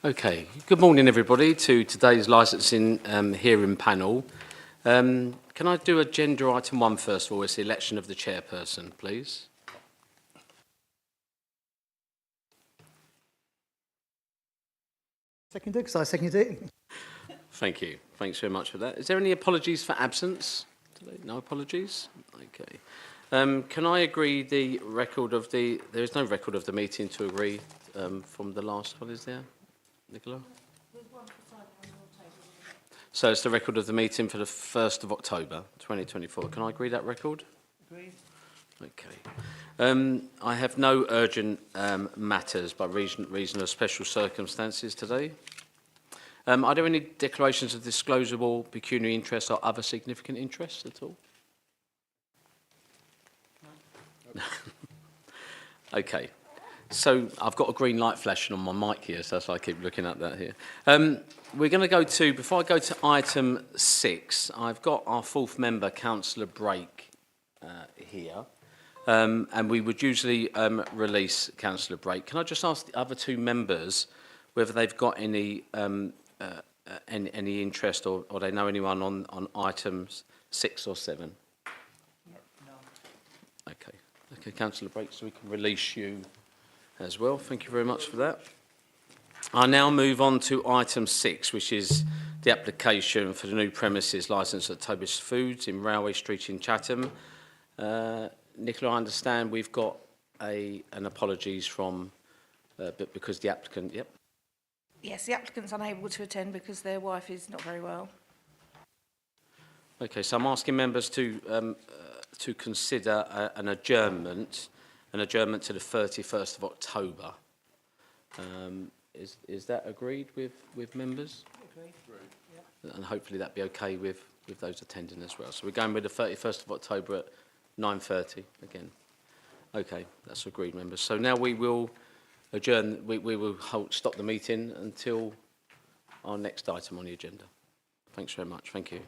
Okay, good morning everybody to today's licensing hearing panel. Can I do agenda item 1 first of all? It's the election of the chairperson, please. Seconded, because I seconded it. Thank you. Thanks very much for that. Is there any apologies for absence? No apologies? Okay. Can I agree the record of the... There is no record of the meeting to agree from the last one, is there, Nicola? So it's the record of the meeting for the 1st of October 2024. Can I agree that record? Agreed. Okay. I have no urgent matters by reason of special circumstances today. Are there any declarations of disclosable pecuniary interest or other significant interests at all? No. Okay. So I've got a green light flashing on my mic here, so that's why I keep looking at that here. We're going to go to, before I go to item 6, I've got our fourth member, Councillor Brake, here. And we would usually release Councillor Brake. Can I just ask the other two members whether they've got any interest or they know anyone on items 6 or 7? No. Okay. Okay, Councillor Brake, so we can release you as well. Thank you very much for that. I now move on to item 6, which is the application for the new premises licence at Tobis Foods in Railway Street in Chatham. Nicola, I understand we've got an apologies from, but because the applicant, yep. Yes, the applicant's unable to attend because their wife is not very well. Okay, so I'm asking members to consider an adjournment to the 31st of October. Is that agreed with members? Agreed. Yep. And hopefully that'd be okay with those attending as well. So we're going with the 31st of October at 9:30 again. Okay, that's agreed, members. So now we will adjourn. We will stop the meeting until our next item on the agenda. Thanks very much. Thank you.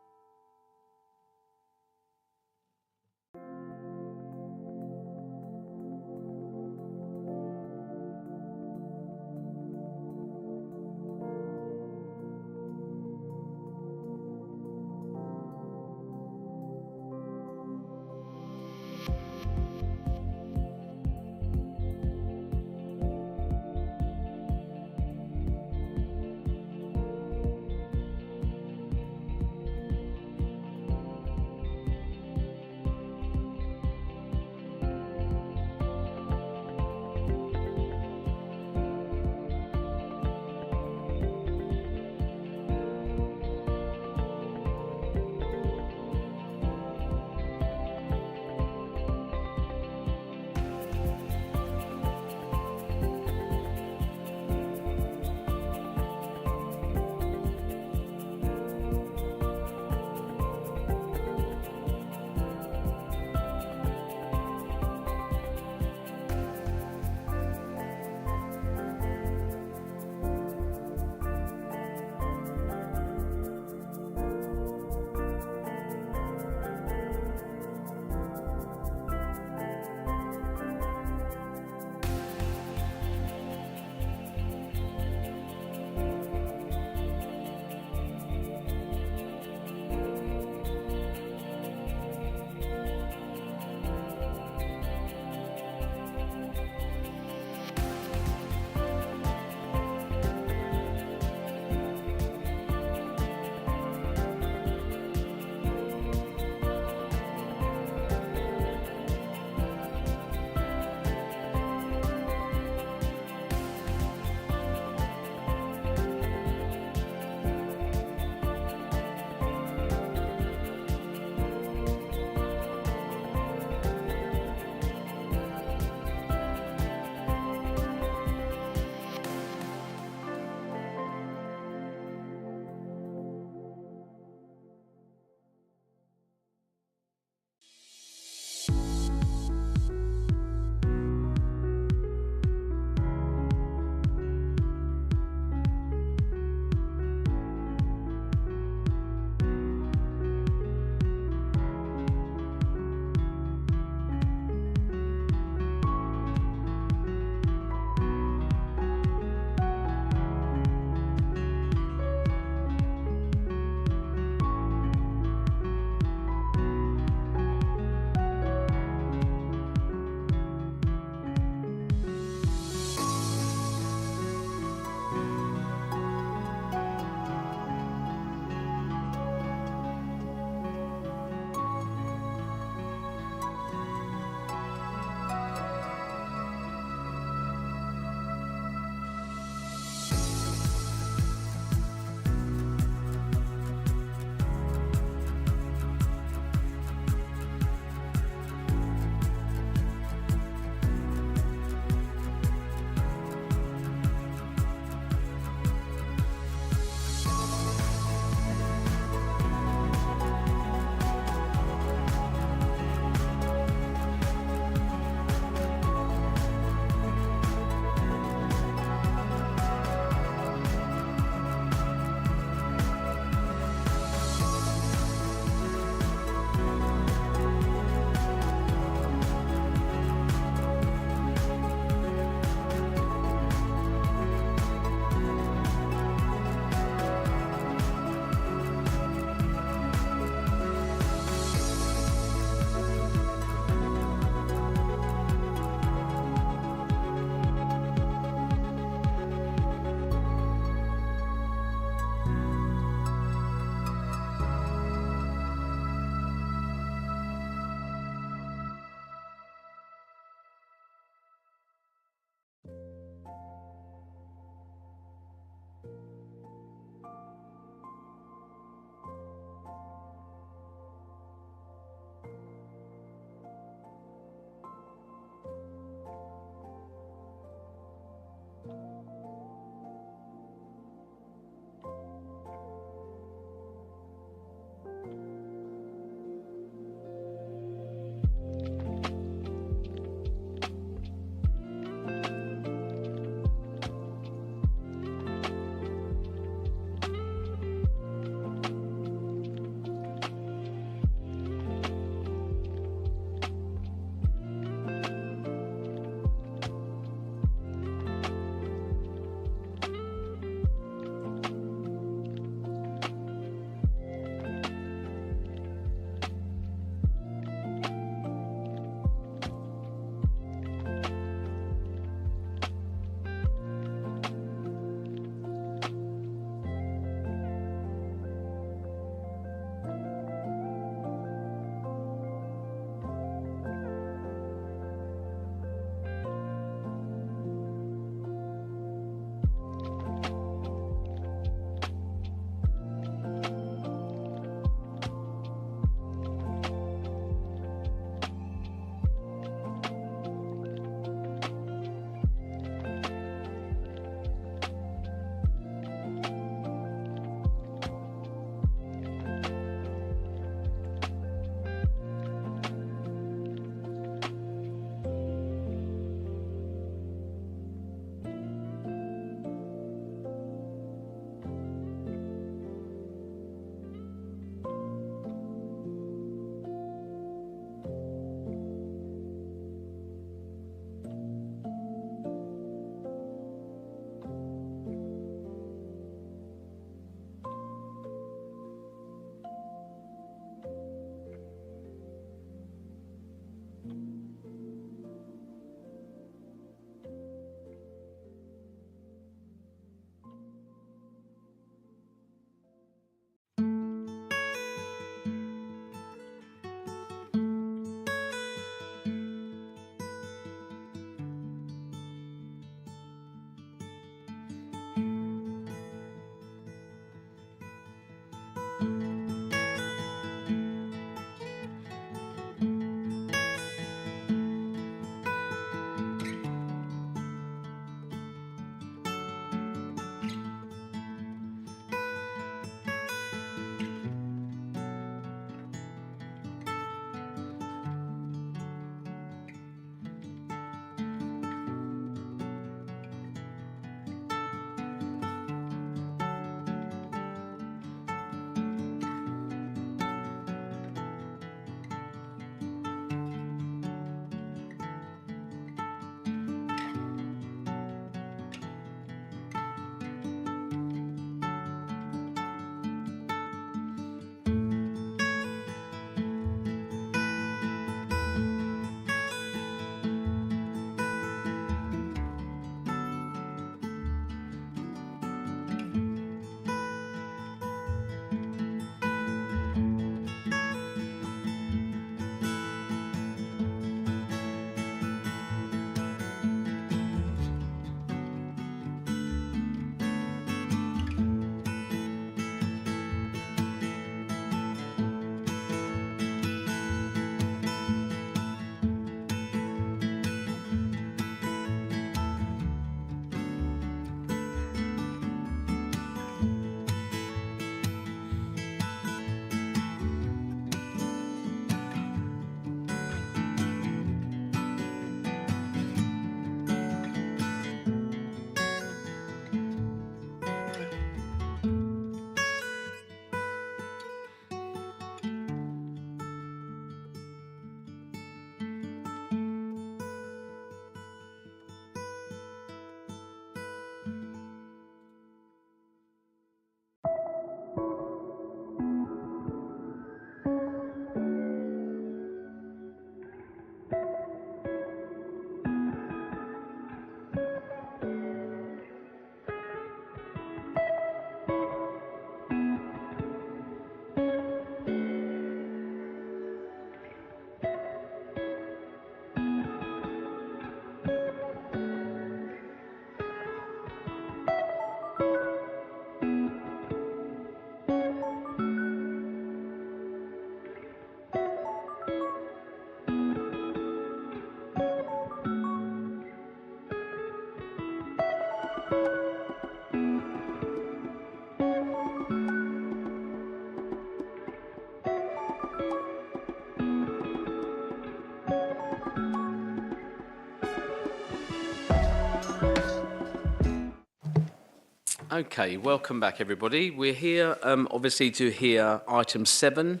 Okay, welcome back everybody. We're here obviously to hear item 7,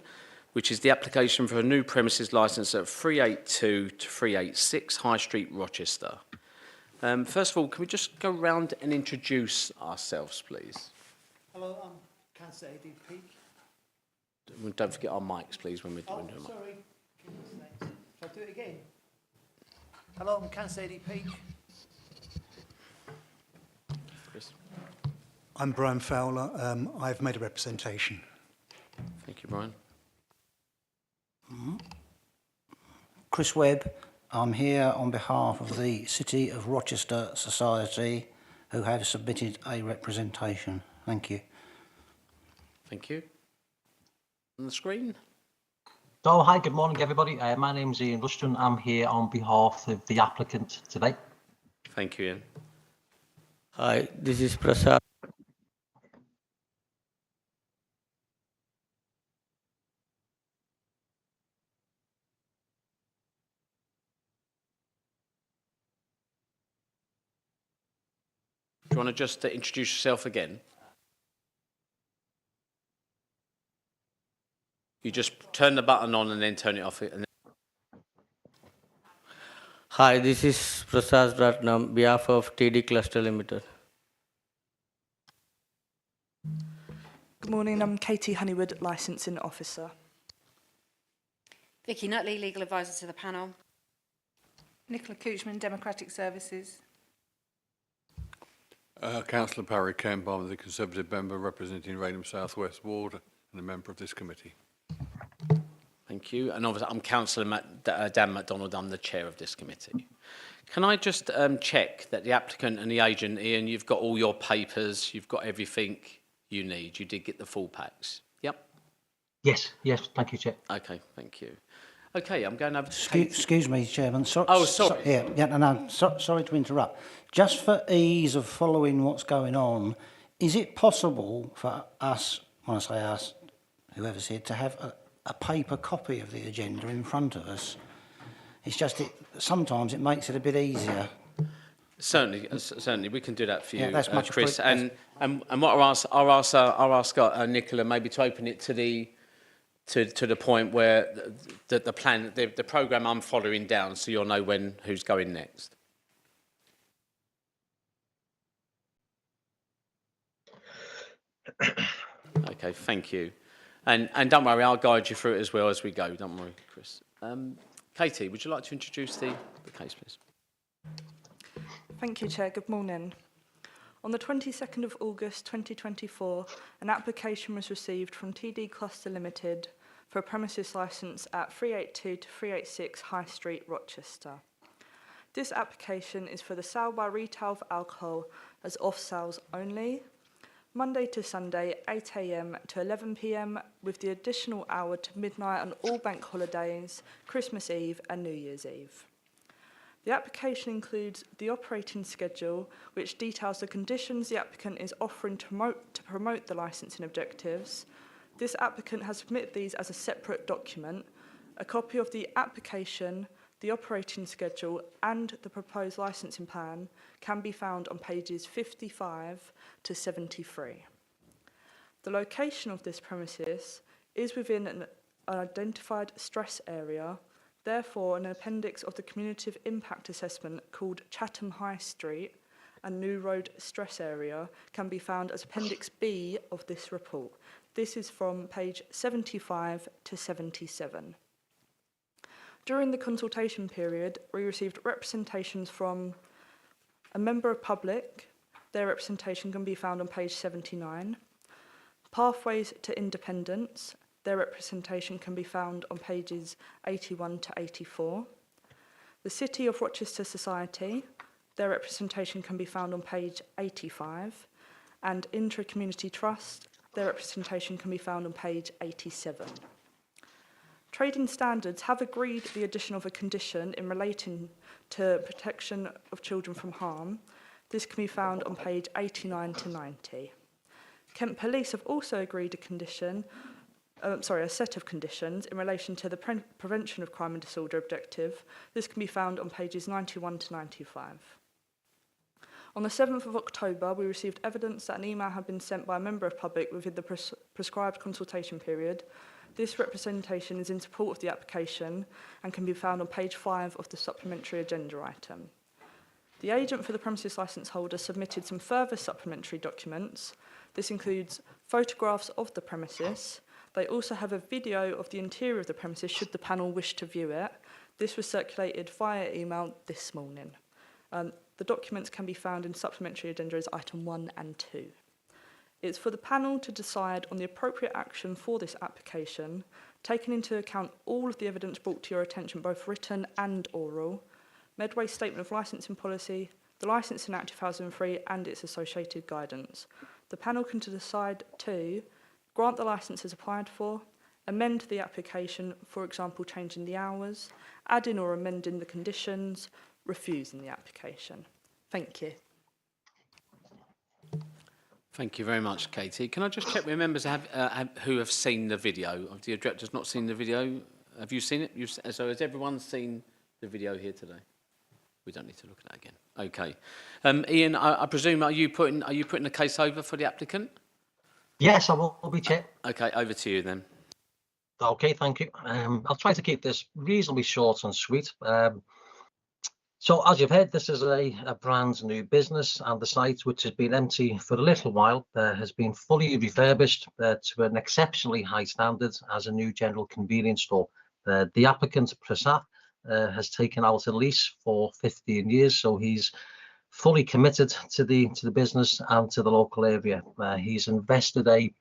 which is the application for a new premises licence at 382 to 386 High Street, Rochester. First of all, can we just go round and introduce ourselves, please? Hello, I'm Councillor A.D. Peake. Don't forget our mics, please, when we're Oh, doing it. sorry. Shall I do it again? Hello, I'm Councillor A.D. Peake. Chris. I'm Brian Fowler. I've made a representation. Thank you, Brian. Chris Webb. I'm here on behalf of the City of Rochester Society, who have submitted a representation. Thank you. Thank you. On the screen. Oh, hi, good morning, everybody. My name's Ian Rushton. I'm here on behalf of the applicant today. Thank you, Ian. Hi, this is Prasad. Do you want to just introduce yourself again? You just turn the button on and then turn it off. And Hi, this is Prasad Ratnam, behalf of TD Cluster Limited. Good morning, I'm Katie Honeywood, Licensing Officer. Vicky Nutley, Legal Advisor to the panel. Nicola Couchman, Democratic Services. Councillor Parry Kemp, I'm the Conservative member representing Rainham South West Ward and a member of this committee. Thank you. And obviously, I'm Councillor Dan MacDonald. I'm the chair of this committee. Can I just check that the applicant and the agent, Ian, you've got all your papers, you've got everything you need. You did get the full packs. Yep. Yes, thank you, Chair. Okay, thank you. Okay, I'm going over to Kate. Excuse me, Chairman. Sorry. Sorry to interrupt. Just for ease of following what's going on, is it possible for us, when I say us, whoever's here, to have a paper copy of the agenda in front of us? It's just sometimes it makes it a bit easier. Certainly, we can do that for you, Yeah, that's much Chris. And what I'll ask Nicola maybe to open it to the point where the plan, the programme I'm following down, so you'll know who's going next. Okay, thank you. And don't worry, I'll guide you through it as well as we go. Don't worry, Chris. Katie, would you like to introduce the case, please? Thank you, Chair. Good morning. On the 22nd of August 2024, an application was received from TD Cluster Limited for a premises licence at 382 to 386 High Street, Rochester. This application is for the sale by retail of alcohol as off sales only, Monday to Sunday, 8 a.m. to 11 p.m, with the additional hour to midnight on all bank holidays, Christmas Eve and New Year's Eve. The application includes the operating schedule, which details the conditions the applicant is offering to promote the licensing objectives. This applicant has submitted these as a separate document. A copy of the application, the operating schedule and the proposed licensing plan can be found on pages 55 to 73. The location of this premises is within an identified stress area. Therefore, an appendix of the Cumulative Impact Assessment called Chatham High Street and New Road Stress Area can be found as Appendix B of this report. This is from page 75 to 77. During the consultation period, we received representations from a member of public. Their representation can be found on page 79. Pathways to Independence. Their representation can be found on pages 81 to 84. The City of Rochester Society, their representation can be found on page 85. And Intra-Community Trust, their representation can be found on page 87. Trading Standards have agreed the addition of a condition in relating to protection of children from harm. This can be found on page 89 to 90. Kent Police have also agreed a set of conditions in relation to the prevention of crime and disorder objective. This can be found on pages 91 to 95. On the 7th of October, we received evidence that an email had been sent by a member of public within the prescribed consultation period. This representation is in support of the application and can be found on page 5 of the supplementary agenda item. The agent for the premises licence holder submitted some further supplementary documents. This includes photographs of the premises. They also have a video of the interior of the premises should the panel wish to view it. This was circulated via email this morning. The documents can be found in supplementary agenda as item 1 and 2. It's for the panel to decide on the appropriate action for this application, taking into account all of the evidence brought to your attention, both written and oral, Medway's statement of licensing policy, the Licensing Act 2003 and its associated guidance. The panel can decide to grant the licence as applied for, amend the application, for example, changing the hours, adding or amending the conditions, refusing the application. Thank you. Thank you very much, Katie. Can I just check with members who have seen the video? Have the directors not seen the video? Have you seen it? So has everyone seen the video here today? We don't need to look at that again. Okay. Ian, I presume are you putting the case over for the applicant? Yes, I will be, Chair. Okay, over to you then. Okay, thank you. I'll try to keep this reasonably short and sweet. So as you've heard, this is a brand new business, and the site, which has been empty for a little while, has been fully refurbished to an exceptionally high standard as a new general convenience store. The applicant, Prasad, has taken out a lease for 15 years, so he's fully committed to the business and to the local area. He's invested a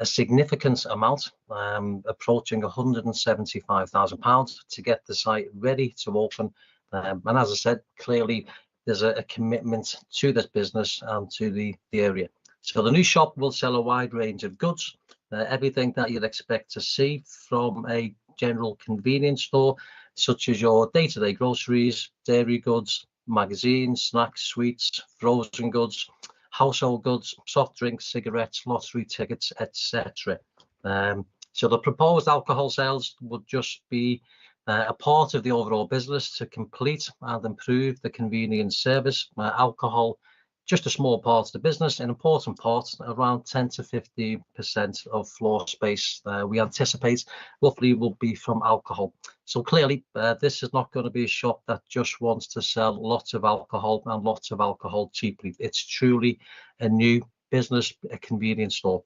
significant amount, approaching £175,000 to get the site ready to open. And as I said, clearly there's a commitment to this business and to the area. So the new shop will sell a wide range of goods, everything that you'd expect to see from a general convenience store, such as your day-to-day groceries, dairy goods, magazines, snacks, sweets, frozen goods, household goods, soft drinks, cigarettes, lottery tickets, etc. So the proposed alcohol sales would just be a part of the overall business to complete and improve the convenience service. Alcohol, just a small part of the business, an important part, around 10 to 15% of floor space we anticipate roughly will be from alcohol. So clearly this is not going to be a shop that just wants to sell lots of alcohol and lots of alcohol cheaply. It's truly a new business, a convenience store.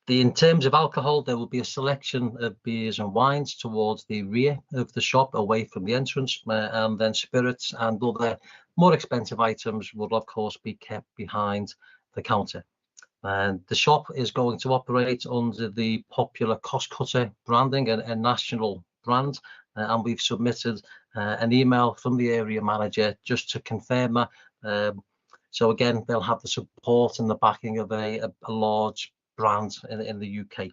In terms of alcohol, there will be a selection of beers and wines towards the rear of the shop, away from the entrance, and then spirits and other more expensive items will, of course, be kept behind the counter. And the shop is going to operate under the popular Cost Cutter branding, a national brand, and we've submitted an email from the area manager just to confirm that. So again, they'll have the support and the backing of a large brand in the UK.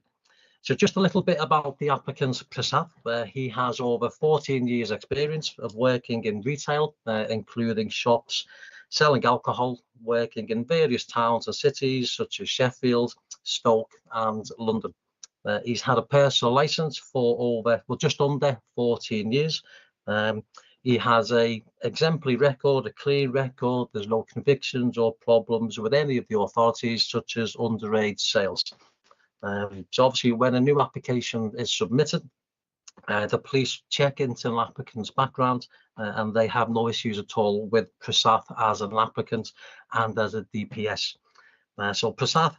So just a little bit about the applicant, Prasad. He has over 14 years experience of working in retail, including shops selling alcohol, working in various towns and cities such as Sheffield, Stoke and London. He's had a personal license for just under 14 years. He has a exemplary record, a clean record. There's no convictions or problems with any of the authorities, such as underage sales. So obviously, when a new application is submitted, the police check into an applicant's background, and they have no issues at all with Prasad as an applicant and as a DPS. So Prasad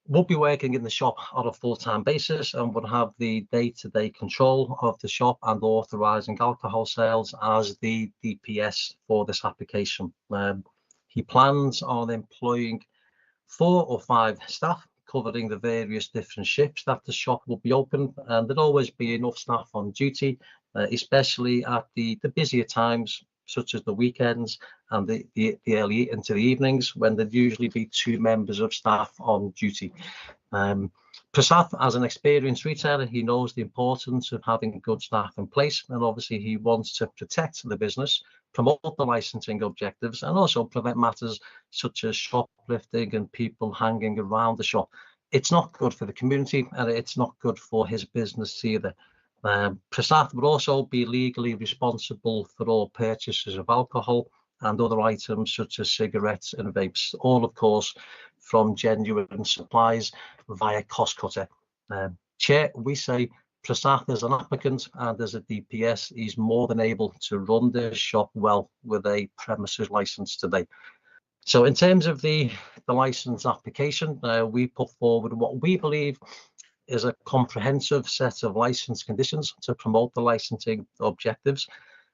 will be working in the shop on a full-time basis and would have the day-to-day control of the shop and authorising alcohol sales as the DPS for this application. He plans on employing 4 or 5 staff, covering the various different shifts that the shop will be open, and there'll always be enough staff on duty, especially at the busier times, such as the weekends and the early into the evenings, when there'd usually be 2 members of staff on duty. Prasad, as an experienced retailer, he knows the importance of having good staff in place, and obviously he wants to protect the business, promote the licensing objectives, and also prevent matters such as shoplifting and people hanging around the shop. It's not good for the community, and it's not good for his business either. Prasad would also be legally responsible for all purchases of alcohol and other items such as cigarettes and vapes, all of course from genuine supplies via cost cutter. Chair, we say Prasad as an applicant and as a DPS is more than able to run this shop well with a premises licence today. So in terms of the licence application, we put forward what we believe is a comprehensive set of licence conditions to promote the licensing objectives.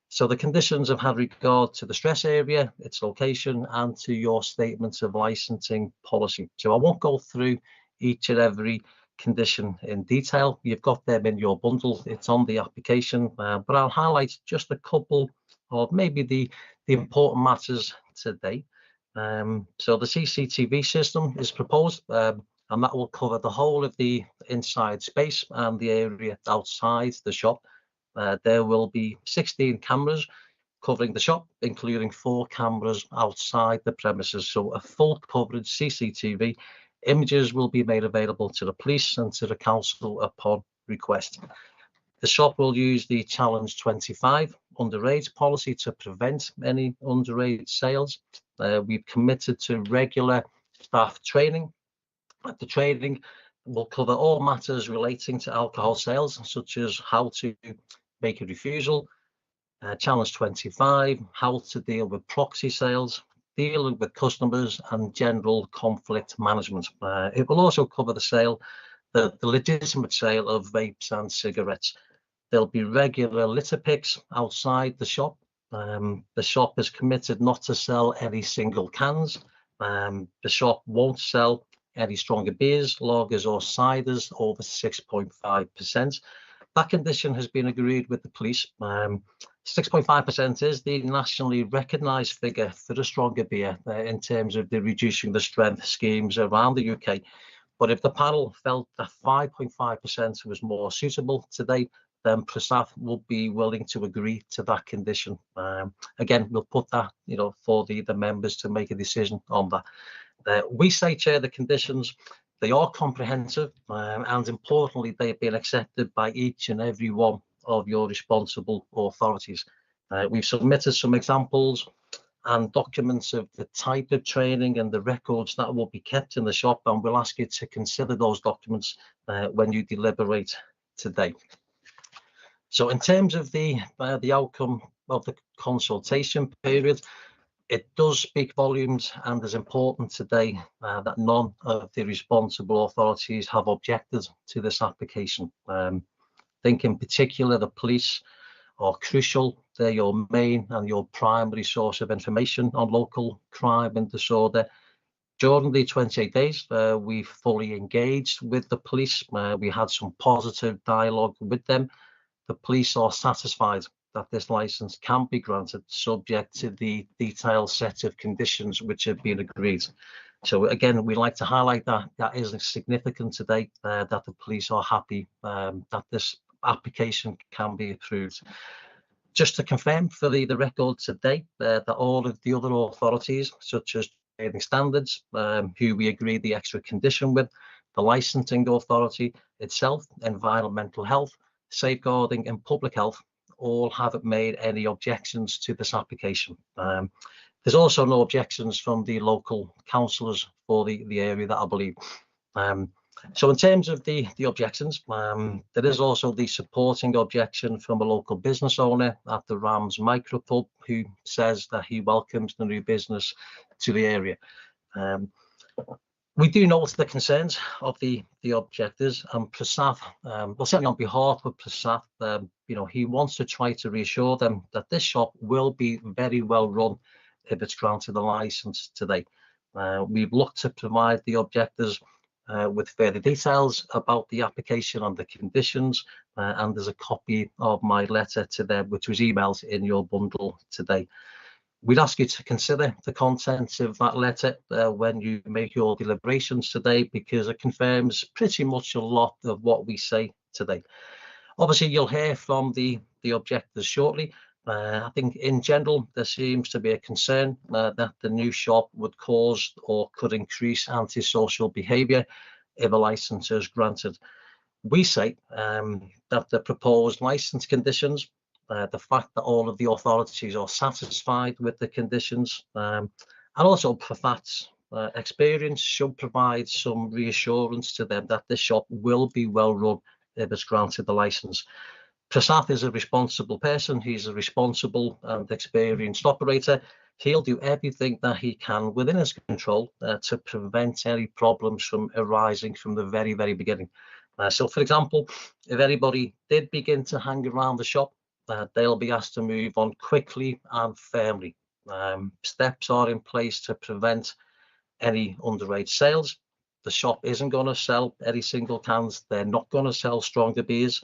So the conditions have had regard to the stress area, its location, and to your statements of licensing policy. So I won't go through each and every condition in detail. You've got them in your bundle. It's on the application, but I'll highlight just a couple of maybe the important matters today. So the CCTV system is proposed, and that will cover the whole of the inside space and the area outside the shop. There will be 16 cameras covering the shop, including 4 cameras outside the premises. So a full coverage CCTV. Images will be made available to the police and to the council upon request. The shop will use the Challenge 25 underage policy to prevent any underage sales. We've committed to regular staff training. The training will cover all matters relating to alcohol sales, such as how to make a refusal, Challenge 25, how to deal with proxy sales, dealing with customers, and general conflict management. It will also cover the sale, the legitimate sale of vapes and cigarettes. There'll be regular litter picks outside the shop. The shop is committed not to sell any single cans. The shop won't sell any stronger beers, lagers or ciders over 6.5%. That condition has been agreed with the police. 6.5% is the nationally recognised figure for the stronger beer in terms of the reducing the strength schemes around the UK. But if the panel felt that 5.5% was more suitable today, then Prasad will be willing to agree to that condition. Again, we'll put that, for the members to make a decision on that. We say, Chair, the conditions, they are comprehensive, and importantly, they've been accepted by each and every one of your responsible authorities. We've submitted some examples and documents of the type of training and the records that will be kept in the shop, and we'll ask you to consider those documents when you deliberate today. So in terms of the outcome of the consultation period, it does speak volumes and is important today that none of the responsible authorities have objected to this application. I think in particular the police are crucial. They're your main and your primary source of information on local crime and disorder. During the 28 days, we fully engaged with the police. We had some positive dialogue with them. The police are satisfied that this licence can be granted subject to the detailed set of conditions which have been agreed. So again, we'd like to highlight that is significant today, that the police are happy that this application can be approved. Just to confirm for the record today, that all of the other authorities, such as training standards, who we agreed the extra condition with, the licensing authority itself, environmental health, safeguarding and public health, all haven't made any objections to this application. There's also no objections from the local councillors for the area that I believe. So in terms of the objections, there is also the supporting objection from a local business owner at the Rams Micropub, who says that he welcomes the new business to the area. We do note the concerns of the objectors, and Prasad, well, certainly on behalf of Prasad, he wants to try to reassure them that this shop will be very well run if it's granted a licence today. We've looked to provide the objectors with further details about the application and the conditions, and there's a copy of my letter to them, which was emailed in your bundle today. We'd ask you to consider the contents of that letter when you make your deliberations today, because it confirms pretty much a lot of what we say today. Obviously, you'll hear from the objectors shortly. I think in general, there seems to be a concern that the new shop would cause or could increase antisocial behaviour if a licence is granted. We say that the proposed licence conditions the fact that all of the authorities are satisfied with the conditions, and also for that experience should provide some reassurance to them that the shop will be well run if it's granted the licence. Prasad is a responsible person. He's a responsible and experienced operator. He'll do everything that he can within his control to prevent any problems from arising from the very, very beginning. So, for example, if anybody did begin to hang around the shop, they'll be asked to move on quickly and firmly. Steps are in place to prevent any underage sales. The shop isn't going to sell any single cans. They're not going to sell stronger beers.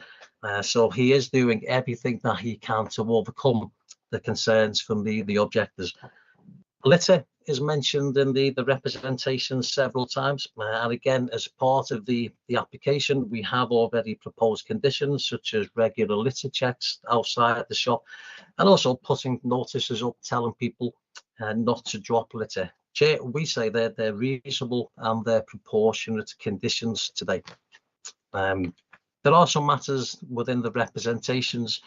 So he is doing everything that he can to overcome the concerns from the objectors. Litter is mentioned in the representation several times. And again, as part of the application, we have already proposed conditions such as regular litter checks outside the shop, and also putting notices up telling people not to drop litter. Chair, we say they're reasonable and they're proportionate conditions today. There are some matters within the representations.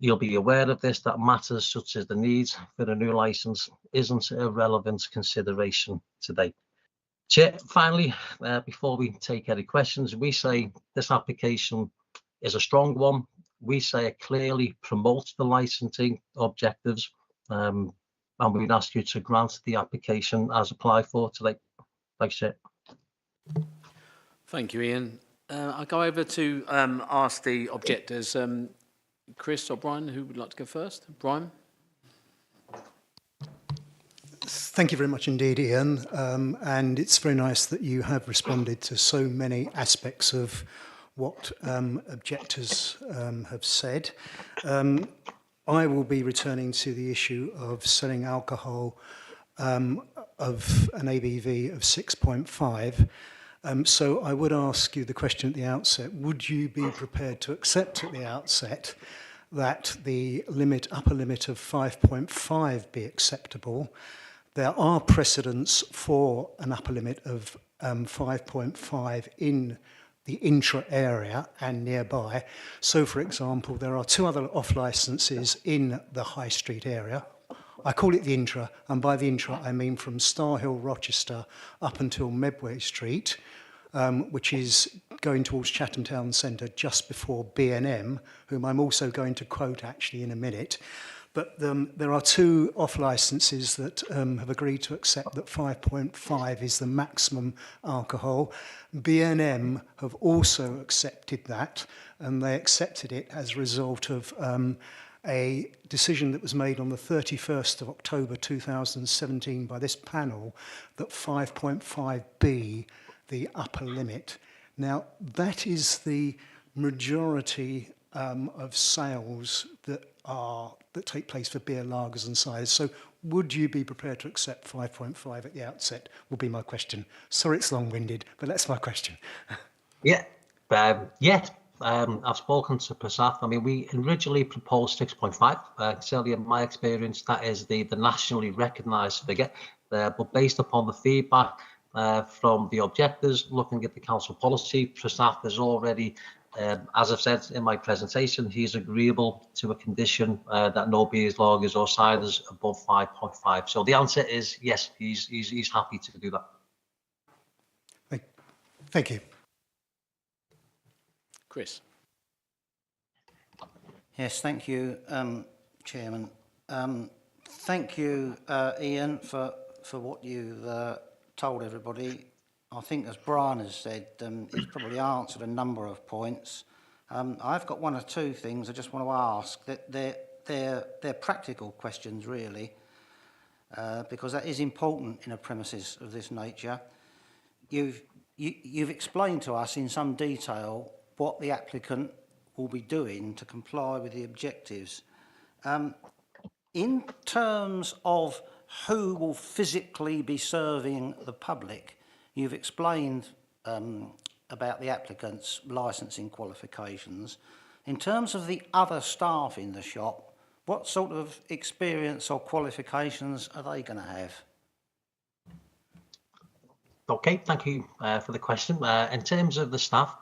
You'll be aware of this, that matters such as the needs for a new licence isn't a relevant consideration today. Chair, finally, before we take any questions, we say this application is a strong one. We say it clearly promotes the licensing objectives, and we'd ask you to grant the application as applied for today. Thanks, Chair. Thank you, Ian. I'll go over to ask the objectors. Chris or Brian, who would like to go first? Brian? Thank you very much indeed, Ian. And it's very nice that you have responded to so many aspects of what objectors have said. I will be returning to the issue of selling alcohol of an ABV of 6.5. So I would ask you the question at the outset: would you be prepared to accept at the outset that the upper limit of 5.5 be acceptable? There are precedents for an upper limit of 5.5 in the intra area and nearby. So, for example, there are two other off licences in the High Street area. I call it the intra, and by the intra I mean from Star Hill, Rochester, up until Medway Street, which is going towards Chatham Town Centre just before B&M, whom I'm also going to quote actually in a minute. But there are two off licences that have agreed to accept that 5.5 is the maximum alcohol. B&M have also accepted that, and they accepted it as a result of a decision that was made on the 31st of October 2017 by this panel that 5.5 the upper limit. Now, that is the majority of sales that take place for beer, lagers and ciders. So would you be prepared to accept 5.5 at the outset, would be my question. Sorry it's long-winded, but that's my question. Yeah. I've spoken to Prasad. I mean, we originally proposed 6.5. Certainly in my experience, that is the nationally recognised figure. But based upon the feedback from the objectors, looking at the council policy, Prasad has already, as I've said in my presentation, he's agreeable to a condition that no beers, lagers or ciders above 5.5. So the answer is yes, he's happy to do that. Thank you. Chris. Yes, thank you, Chairman. Thank you, Ian, for what you've told everybody. I think, as Brian has said, he's probably answered a number of points. I've got one or two things I just want to ask. That they're practical questions, really, because that is important in a premises of this nature. You've explained to us in some detail what the applicant will be doing to comply with the objectives. In terms of who will physically be serving the public, you've explained about the applicant's licensing qualifications. In terms of the other staff in the shop, what sort of experience or qualifications are they going to have? Okay, thank you for the question. In terms of the staff,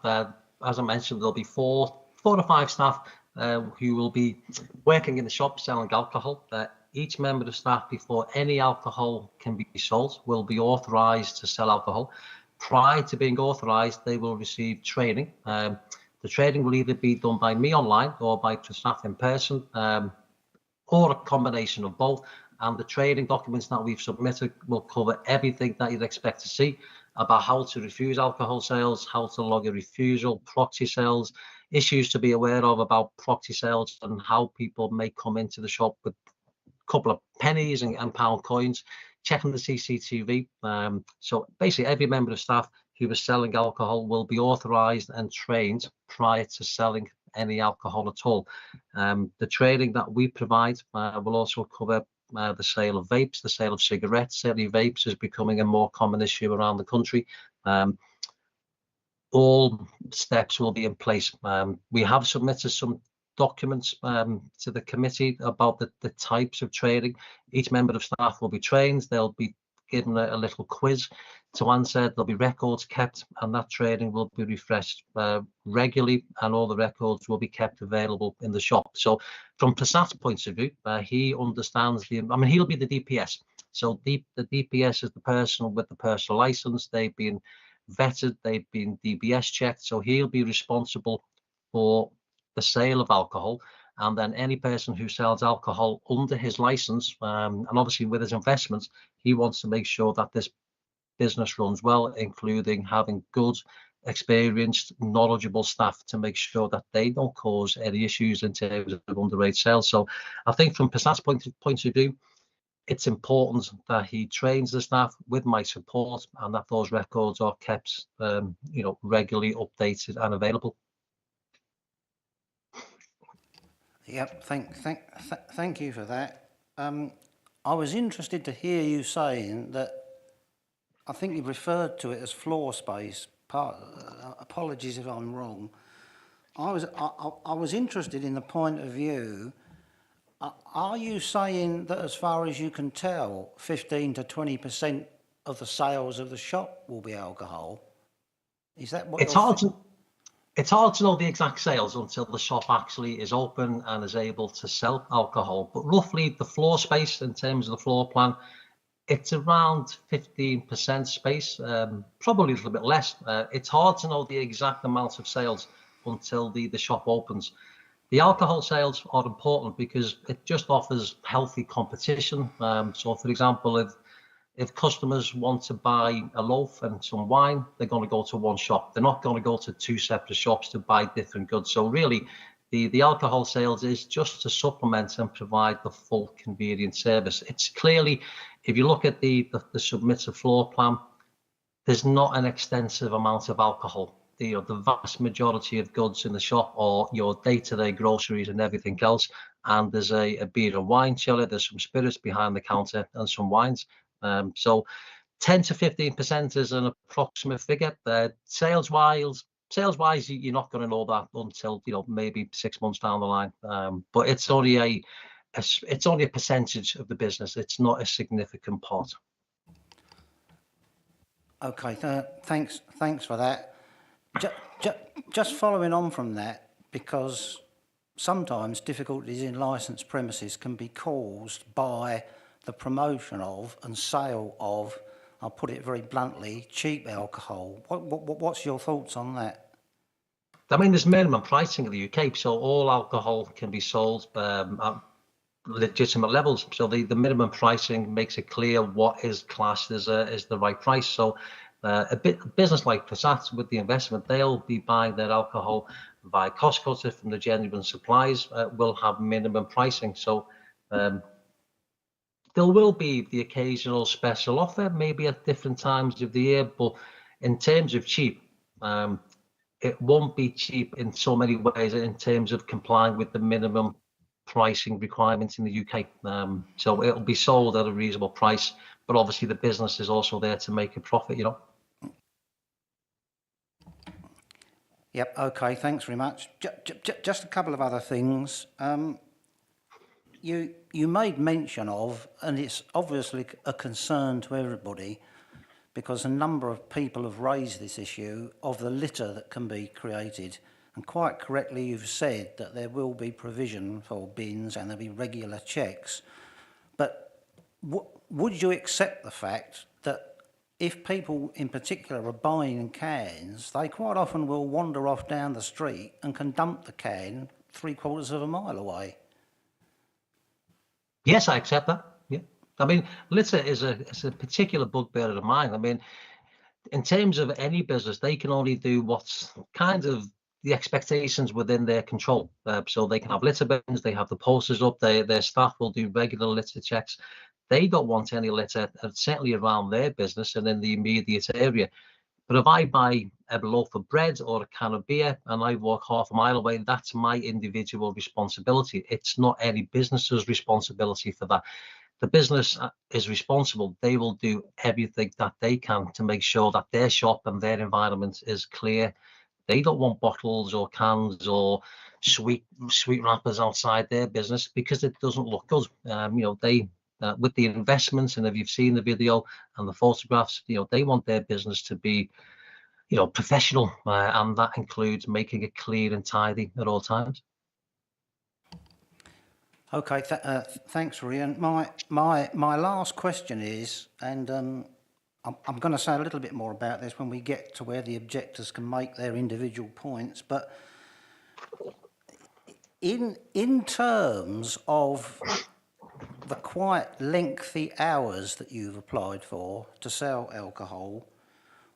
as I mentioned, there'll be four to five staff who will be working in the shop selling alcohol. Each member of staff, before any alcohol can be sold, will be authorised to sell alcohol. Prior to being authorised, they will receive training. The training will either be done by me online or by staff in person, or a combination of both. And the training documents that we've submitted will cover everything that you'd expect to see about how to refuse alcohol sales, how to log a refusal, proxy sales, issues to be aware of about proxy sales, and how people may come into the shop with a couple of pennies and pound coins, checking the CCTV. So basically every member of staff who is selling alcohol will be authorised and trained prior to selling any alcohol at all. The training that we provide will also cover the sale of vapes, the sale of cigarettes. Certainly vapes is becoming a more common issue around the country. All steps will be in place. We have submitted some documents to the committee about the types of training. Each member of staff will be trained. They'll be given a little quiz to answer. There'll be records kept, and that training will be refreshed regularly, and all the records will be kept available in the shop. So from Prasat's point of view, he understands he'll be the DPS. So the DPS is the person with the personal license. They've been vetted, they've been DBS checked, so he'll be responsible for the sale of alcohol. And then any person who sells alcohol under his license, and obviously with his investments, he wants to make sure that this business runs well, including having good, experienced, knowledgeable staff to make sure that they don't cause any issues in terms of underage sales. So I think from Prasat's point of view, it's important that he trains the staff with my support, and that those records are kept regularly updated and available. Yep, thank you for that. I was interested to hear you saying that, I think you referred to it as floor space. Apologies if I'm wrong. I was interested in the point of view. Are you saying that, as far as you can tell, 15 to 20% of the sales of the shop will be alcohol? Is that what it's hard to? It's hard to know the exact sales until the shop actually is open and is able to sell alcohol. But roughly the floor space, in terms of the floor plan, it's around 15% space, probably a little bit less. It's hard to know the exact amount of sales until the shop opens. The alcohol sales are important because it just offers healthy competition. So, for example, if customers want to buy a loaf and some wine, they're going to go to one shop. They're not going to go to two separate shops to buy different goods. So really, the alcohol sales is just to supplement and provide the full convenience service. It's clearly, if you look at the submitted floor plan, there's not an extensive amount of alcohol. The vast majority of goods in the shop are your day-to-day groceries and everything else. And there's a beer and wine chiller, there's some spirits behind the counter and some wines. So 10 to 15% is an approximate figure. Sales-wise, you're not going to know that until maybe 6 months down the line. But it's only a percentage of the business. It's not a significant part. Okay, thanks for that. Just following on from that, because sometimes difficulties in licensed premises can be caused by the promotion of and sale of, I'll put it very bluntly, cheap alcohol. What's your thoughts on that? I mean, there's minimum pricing in the UK, so all alcohol can be sold at legitimate levels. So the minimum pricing makes it clear what is classed as the right price. So a business like Prasat, with the investment, they'll be buying their alcohol via cost cutter from the genuine suppliers, will have minimum pricing. So there will be the occasional special offer, maybe at different times of the year, but in terms of cheap, it won't be cheap in so many ways in terms of complying with the minimum pricing requirements in the UK. So it'll be sold at a reasonable price, but obviously the business is also there to make a profit, Yep, okay, thanks very much. Just a couple of other things. You made mention of, and it's obviously a concern to everybody, because a number of people have raised this issue of the litter that can be created. And quite correctly, you've said that there will be provision for bins and there'll be regular checks. But would you accept the fact that if people in particular are buying cans, they quite often will wander off down the street and can dump the can 3/4 of a mile away? Yes, I accept that. Yeah. I mean, litter is a particular bugbear of mine. I mean, in terms of any business, they can only do what's kind of the expectations within their control. So they can have litter bins, they have the posters up, their staff will do regular litter checks. They don't want any litter, certainly around their business and in the immediate area. But if I buy a loaf of bread or a can of beer and I walk half a mile away, that's my individual responsibility. It's not any business's responsibility for that. The business is responsible. They will do everything that they can to make sure that their shop and their environment is clear. They don't want bottles or cans or sweet wrappers outside their business because it doesn't look good. They with the investments, and if you've seen the video and the photographs, they want their business to be, professional, and that includes making it clear and tidy at all times. Okay, thanks, Rian. My last question is, and I'm going to say a little bit more about this when we get to where the objectors can make their individual points, but in terms of the quite lengthy hours that you've applied for to sell alcohol,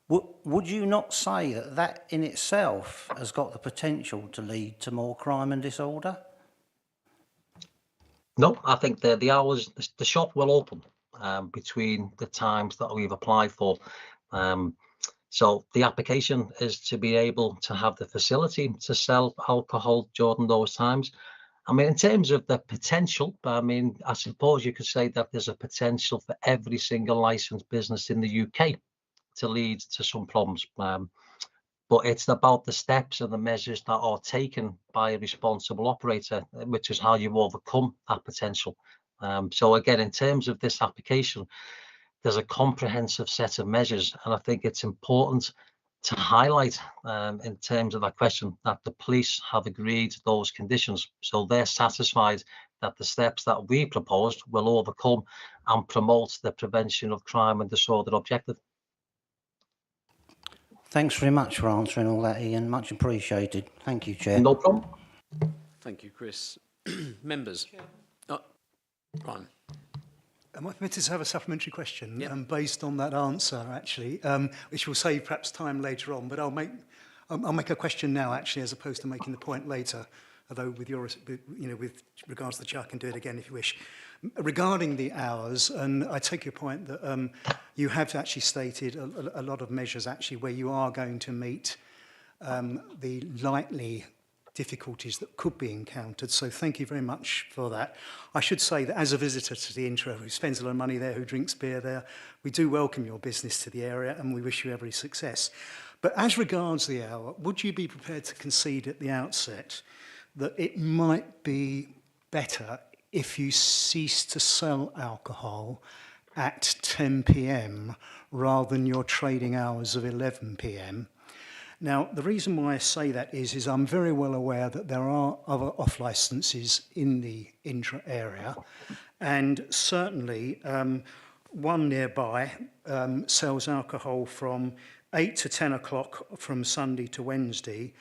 would you not say that that in itself has got the potential to lead to more crime and disorder? No, I think the hours, the shop will open between the times that we've applied for. So the application is to be able to have the facility to sell alcohol during those times. I mean, in terms of the potential, I suppose you could say that there's a potential for every single licensed business in the UK to lead to some problems. But it's about the steps and the measures that are taken by a responsible operator, which is how you overcome that potential. So again, in terms of this application, there's a comprehensive set of measures, and I think it's important to highlight in terms of that question that the police have agreed to those conditions. So they're satisfied that the steps that we proposed will overcome and promote the prevention of crime and disorder objective. Thanks very much for answering all that, Ian. Much appreciated. Thank you, Chair. No problem. Thank you, Chris. Members. Ryan. Am I permitted to have a supplementary question Yep. based on that answer, actually, which will save perhaps time later on, but I'll make a question now, actually, as opposed to making the point later, although with regards to the chair, I can do it again if you wish. Regarding the hours, and I take your point that you have actually stated a lot of measures, actually, where you are going to meet the likely difficulties that could be encountered. So thank you very much for that. I should say that as a visitor to the intro, who spends a lot of money there, who drinks beer there, we do welcome your business to the area and we wish you every success. But as regards the hour, would you be prepared to concede at the outset that it might be better if you cease to sell alcohol at 10 p.m. rather than your trading hours of 11 p.m? Now, the reason why I say that is I'm very well aware that there are other off-licences in the intra area, and certainly one nearby sells alcohol from 8 to 10 o'clock from Sunday to Wednesday,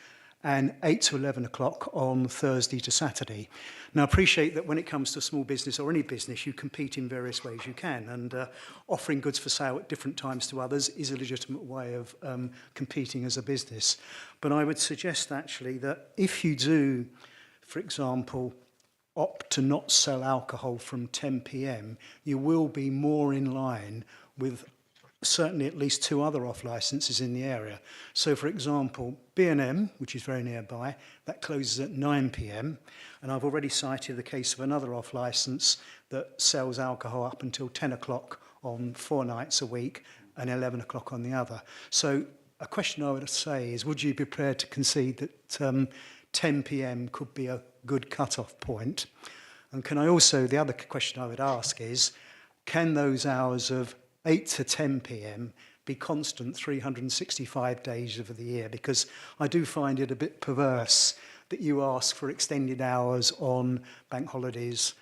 and 8 to 11 o'clock on Thursday to Saturday. Now, I appreciate that when it comes to small business or any business, you compete in various ways you can, and offering goods for sale at different times to others is a legitimate way of competing as a business. But I would suggest, actually, that if you do, for example, opt to not sell alcohol from 10 p.m, you will be more in line with certainly at least two other off-licences in the area. So, for example, B&M, which is very nearby, that closes at 9 p.m, and I've already cited the case of another off-licence that sells alcohol up until 10 o'clock on 4 nights a week and 11 o'clock on the other. So a question I would say is, would you be prepared to concede that 10 p.m. could be a good cut-off point? And can I also, the other question I would ask is, can those hours of 8 to 10 p.m. be constant 365 days of the year, because I do find it a bit perverse that you ask for extended hours on bank holidays,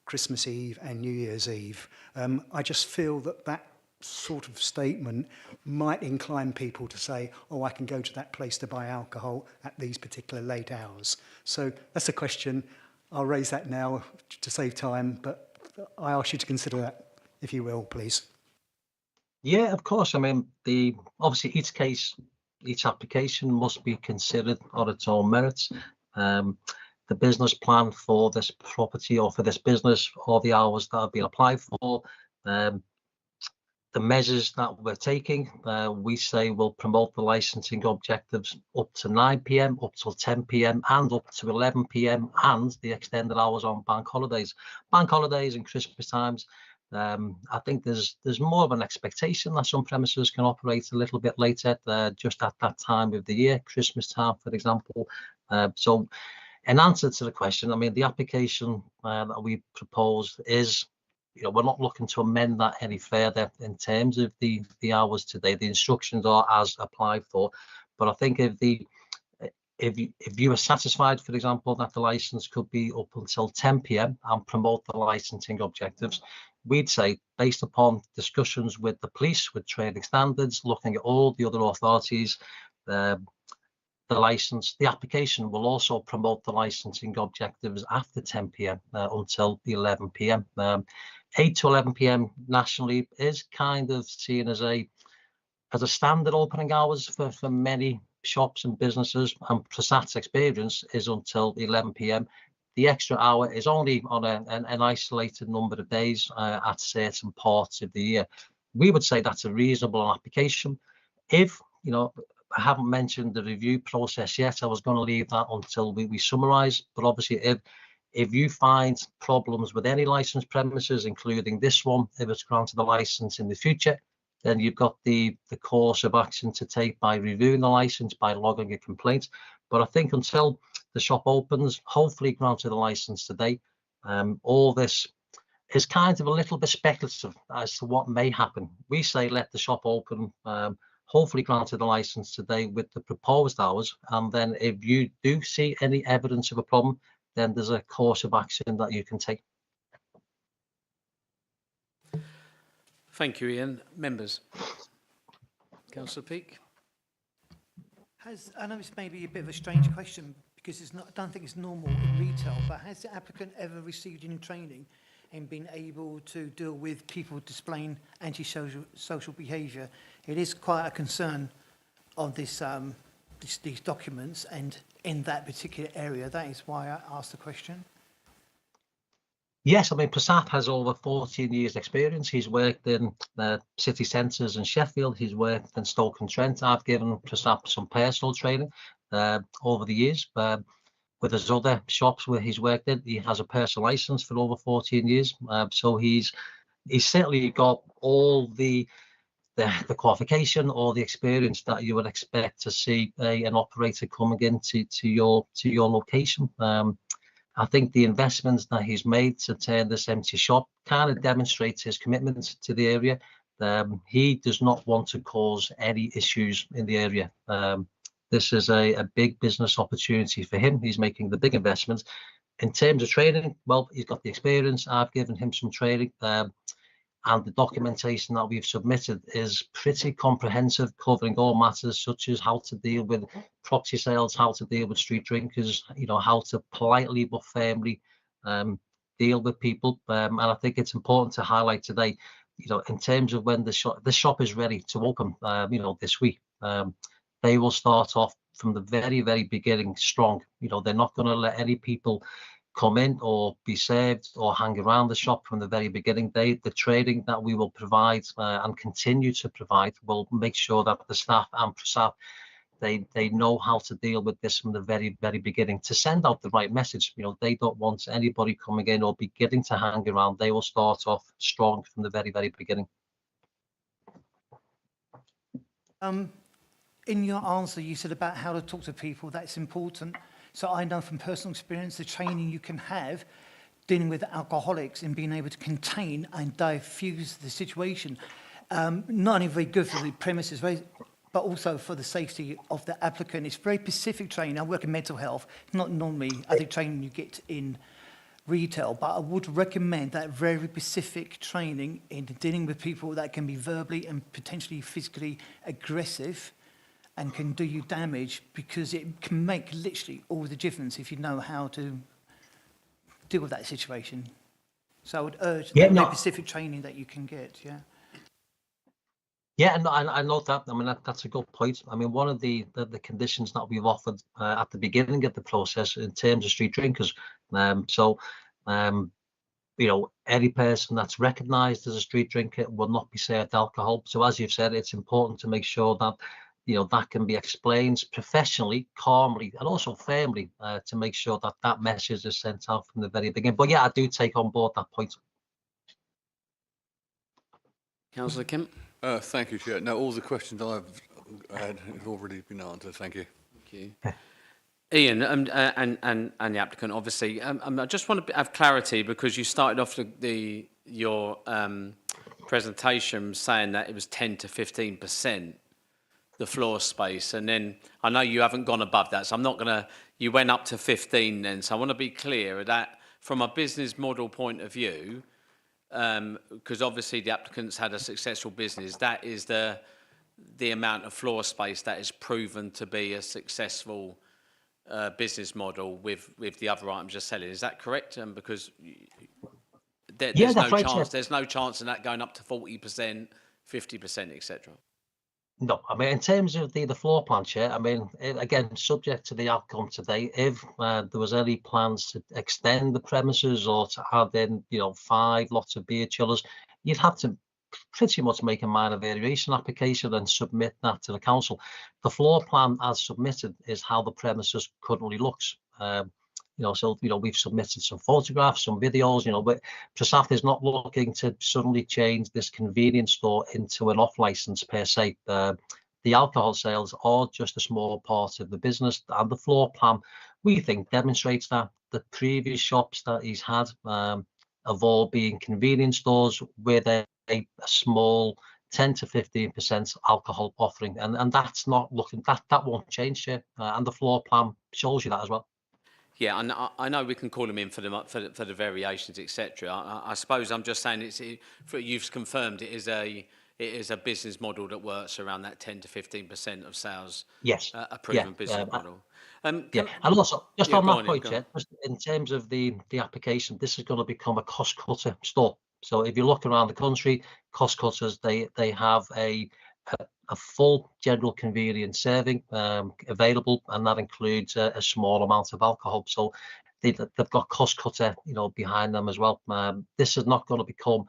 Christmas Eve and New Year's Eve. I just feel that that sort of statement might incline people to say, oh, I can go to that place to buy alcohol at these particular late hours. So that's a question. I'll raise that now to save time, but I ask you to consider that, if you will, please. Yeah, of course. I mean, obviously each case, each application must be considered on its own merits. The business plan for this property or for this business, or the hours that have been applied for, the measures that we're taking, we say will promote the licensing objectives up to 9 p.m, up till 10 p.m, and up to 11 p.m, and the extended hours on bank holidays. Bank holidays and Christmas times, I think there's more of an expectation that some premises can operate a little bit later, just at that time of the year, Christmas time, for example. So, in answer to the question, I mean, the application that we proposed is, we're not looking to amend that any further in terms of the hours today. The instructions are as applied for, but I think if you are satisfied, for example, that the license could be up until 10 p.m. and promote the licensing objectives, we'd say, based upon discussions with the police, with trading standards, looking at all the other authorities, the application will also promote the licensing objectives after 10 p.m. Until 11 p.m. 8 to 11 p.m. nationally is kind of seen as a standard opening hours for many shops and businesses, and Prasat's experience is until 11 p.m. The extra hour is only on an isolated number of days at certain parts of the year. We would say that's a reasonable application. If, I haven't mentioned the review process yet. I was going to leave that until we summarise. But obviously, if you find problems with any licensed premises, including this one, if it's granted a licence in the future, then you've got the course of action to take by reviewing the licence, by logging a complaint. But I think until the shop opens, hopefully granted a licence today, all this is kind of a little bit speculative as to what may happen. We say let the shop open, hopefully granted a licence today with the proposed hours, and then if you do see any evidence of a problem, then there's a course of action that you can take. Thank you, Ian. Members. Councillor Peake. I know it's maybe a bit of a strange question because I don't think it's normal in retail, but has the applicant ever received any training in being able to deal with people displaying antisocial behaviour? It is quite a concern on these documents and in that particular area. That is why I asked the question. Yes, I mean, Prasad has over 14 years experience. He's worked in city centres in Sheffield. He's worked in Stoke-on-Trent. I've given Prasad some personal training over the years. With his other shops where he's worked in, he has a personal licence for over 14 years. So he's certainly got all the qualification or the experience that you would expect to see an operator coming into your location. I think the investments that he's made to turn this empty shop kind of demonstrates his commitment to the area. He does not want to cause any issues in the area. This is a big business opportunity for him. He's making the big investments. In terms of training, well, he's got the experience. I've given him some training. And the documentation that we've submitted is pretty comprehensive, covering all matters such as how to deal with property sales, how to deal with street drinkers, how to politely but firmly deal with people. And I think it's important to highlight today, in terms of when the shop is ready to open, this week, they will start off from the very, very beginning strong. They're not going to let any people come in or be served or hang around the shop from the very beginning. The training that we will provide and continue to provide will make sure that the staff and Prasad, they know how to deal with this from the very, very beginning to send out the right message. They don't want anybody coming in or beginning to hang around. They will start off strong from the very, very beginning. In your answer, you said about how to talk to people. That's important. So I know from personal experience the training you can have dealing with alcoholics and being able to contain and diffuse the situation. not only very good for the premises, but also for the safety of the applicant. It's very specific training. I work in mental health, not normally other training you get in retail, but I would recommend that very specific training in dealing with people that can be verbally and potentially physically aggressive and can do you damage, because it can make literally all the difference if you know how to deal with that situation. So I would urge that very specific training that you can get, yeah. Yeah, and I know that. I mean, that's a good point. I mean, one of the conditions that we've offered at the beginning of the process in terms of street drinkers. You know, any person that's recognised as a street drinker will not be served alcohol. So as you've said, it's important to make sure that, you know, that can be explained professionally, calmly, and also firmly to make sure that that message is sent out from the very beginning. But yeah, I do take on board that point. Councillor Kemp. Thank you, Chair. No, all the questions I've had have already been answered. Thank you. Thank you. Ian, and the applicant, obviously, I just want to have clarity, because you started off your presentation saying that it was 10 to 15% the floor space, and then I know you haven't gone above that, so I'm not going to. You went up to 15 then, so I want to be clear that from a business model point of view, because obviously the applicants had a successful business, that is the amount of floor space that is proven to be a successful business model with the other items you're selling. Is that correct? Because there's no chance. Yeah. There's no chance of that going up to 40%, 50%, etc. No, I mean, in terms of the floor plan, Chair, I mean, again, subject to the outcome today, if there was any plans to extend the premises or to add in, you know, 5 lots of beer chillers, you'd have to pretty much make a minor variation application and submit that to the council. The floor plan as submitted is how the premises currently looks. You know, so, you know, we've submitted some photographs, some videos, you know, but Prasad is not looking to suddenly change this convenience store into an off license per se. The alcohol sales are just a small part of the business, and the floor plan, we think, demonstrates that. The previous shops that he's had have all been convenience stores with a small 10 to 15% alcohol offering, and that's not looking, that won't change here, and the floor plan shows you that as well. Yeah, and I know we can call them in for the variations, etc. I suppose I'm just saying you've confirmed it is a business model that works around that 10 to 15% of sales. Yes, a proven business model. And also just on that point, Chair, just in terms of the application, this is going to become a cost cutter store. So if you look around the country, cost cutters, they have a full general convenience serving available, and that includes a small amount of alcohol. So they've got cost cutter, you know, behind them as well. This is not going to become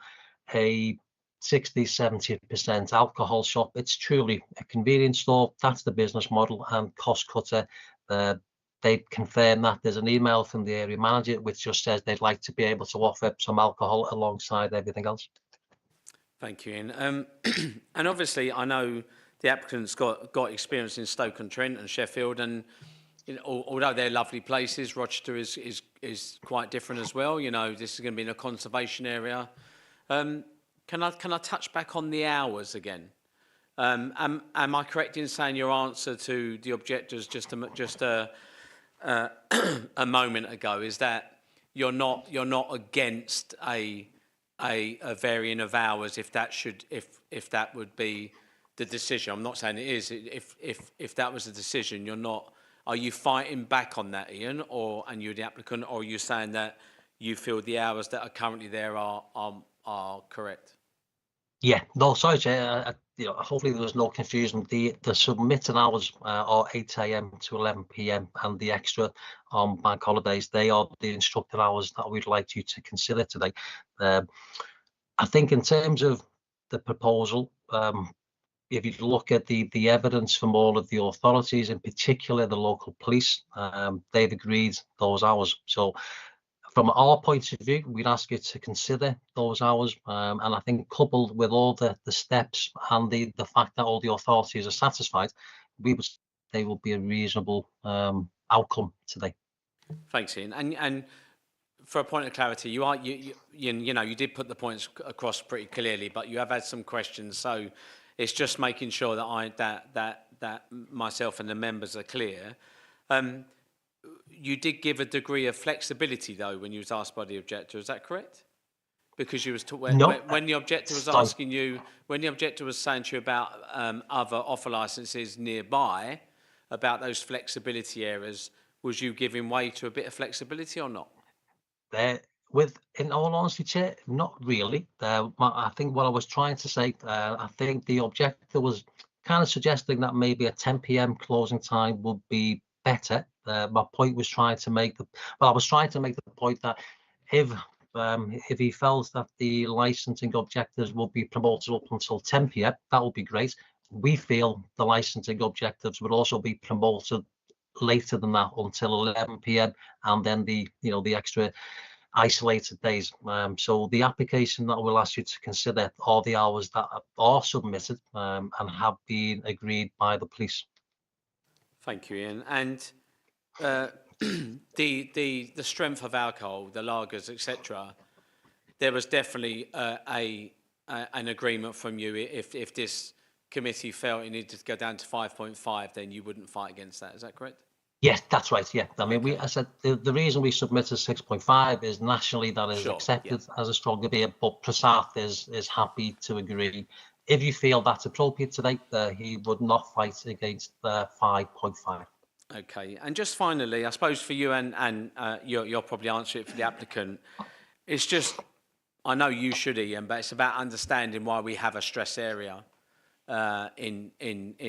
a 60-70% alcohol shop. It's truly a convenience store. That's the business model, and cost cutter. They confirm that. There's an email from the area manager which just says they'd like to be able to offer some alcohol alongside everything else. Thank you, Ian. And obviously, I know the applicant's got experience in Stoke-on-Trent and Sheffield, and you know, although they're lovely places, Rochester is quite different as well. You know, this is going to be in a conservation area. Can I touch back on the hours again? Am I correct in saying your answer to the objectors just a moment ago is that you're not against a varying of hours if that would be the decision? I'm not saying it is. If that was the decision, you're not. Are you fighting back on that, Ian, and you're the applicant, or are you saying that you feel the hours that are currently there are correct? Yeah, no, sorry, Chair. You know, hopefully there was no confusion. The submitted hours are 8 a.m. to 11 p.m. and the extra on bank holidays, they are the instructed hours that we'd like you to consider today. I think in terms of the proposal, if you look at the evidence from all of the authorities, in particular the local police, they've agreed those hours. So from our point of view, we'd ask you to consider those hours, and I think coupled with all the steps and the fact that all the authorities are satisfied, they will be a reasonable outcome today. Thanks, Ian. And for a point of clarity, you did put the points across pretty clearly, but you have had some questions, so it's just making sure that myself and the members are clear. You did give a degree of flexibility though when you was asked by the objector. Is that correct? Because you was when the objector was asking you, when the objector was saying to you about other offer licences nearby, about those flexibility areas, was you giving way to a bit of flexibility or not? In all honesty, Chair, not really. I think what I was trying to say, I think the objector was kind of suggesting that maybe a 10 p.m. closing time would be better. My point was I was trying to make the point that if he felt that the licensing objectives would be promoted up until 10 p.m., that would be great. We feel the licensing objectives would also be promoted later than that until 11 p.m. and then the extra isolated days. So the application that we'll ask you to consider are the hours that are submitted and have been agreed by the police. Thank you, Ian. And the strength of alcohol, the lagers, etc. There was definitely an agreement from you. If this committee felt it needed to go down to 5.5, then you wouldn't fight against that. Is that correct? Yes, that's right. Yeah, I mean, I said the reason we submitted 6.5 is nationally that is accepted as a stronger beer, but Prasath is happy to agree. If you feel that's appropriate today, he would not fight against 5.5. Okay, and just finally, I suppose for you and you'll probably answer it for the applicant. It's just, I know you should, Ian, but it's about understanding why we have a stress area in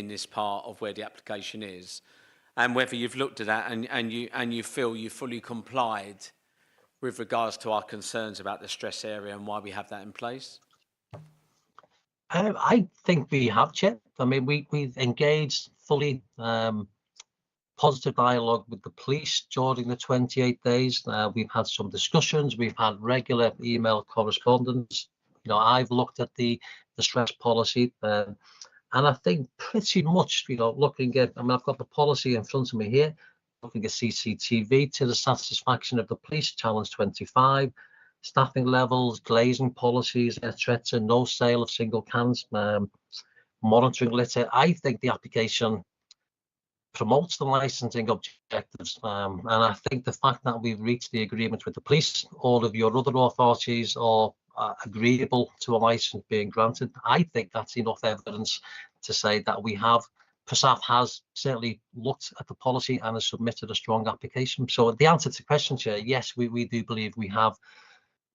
this part of where the application is. And whether you've looked at that and you feel you fully complied with regards to our concerns about the stress area and why we have that in place? I think we have, Chair. I mean, we've engaged fully positive dialogue with the police during the 28 days. We've had some discussions. We've had regular email correspondence. I've looked at the stress policy. And I think pretty much, looking at, I've got the policy in front of me here, looking at CCTV to the satisfaction of the police, challenge 25, staffing levels, glazing policies, etc., no sale of single cans, monitoring litter. I think the application promotes the licensing objectives. And I think the fact that we've reached the agreement with the police, all of your other authorities are agreeable to a license being granted. I think that's enough evidence to say that we have, Prasath has certainly looked at the policy and has submitted a strong application. So the answer to the question, Chair, yes, we do believe we have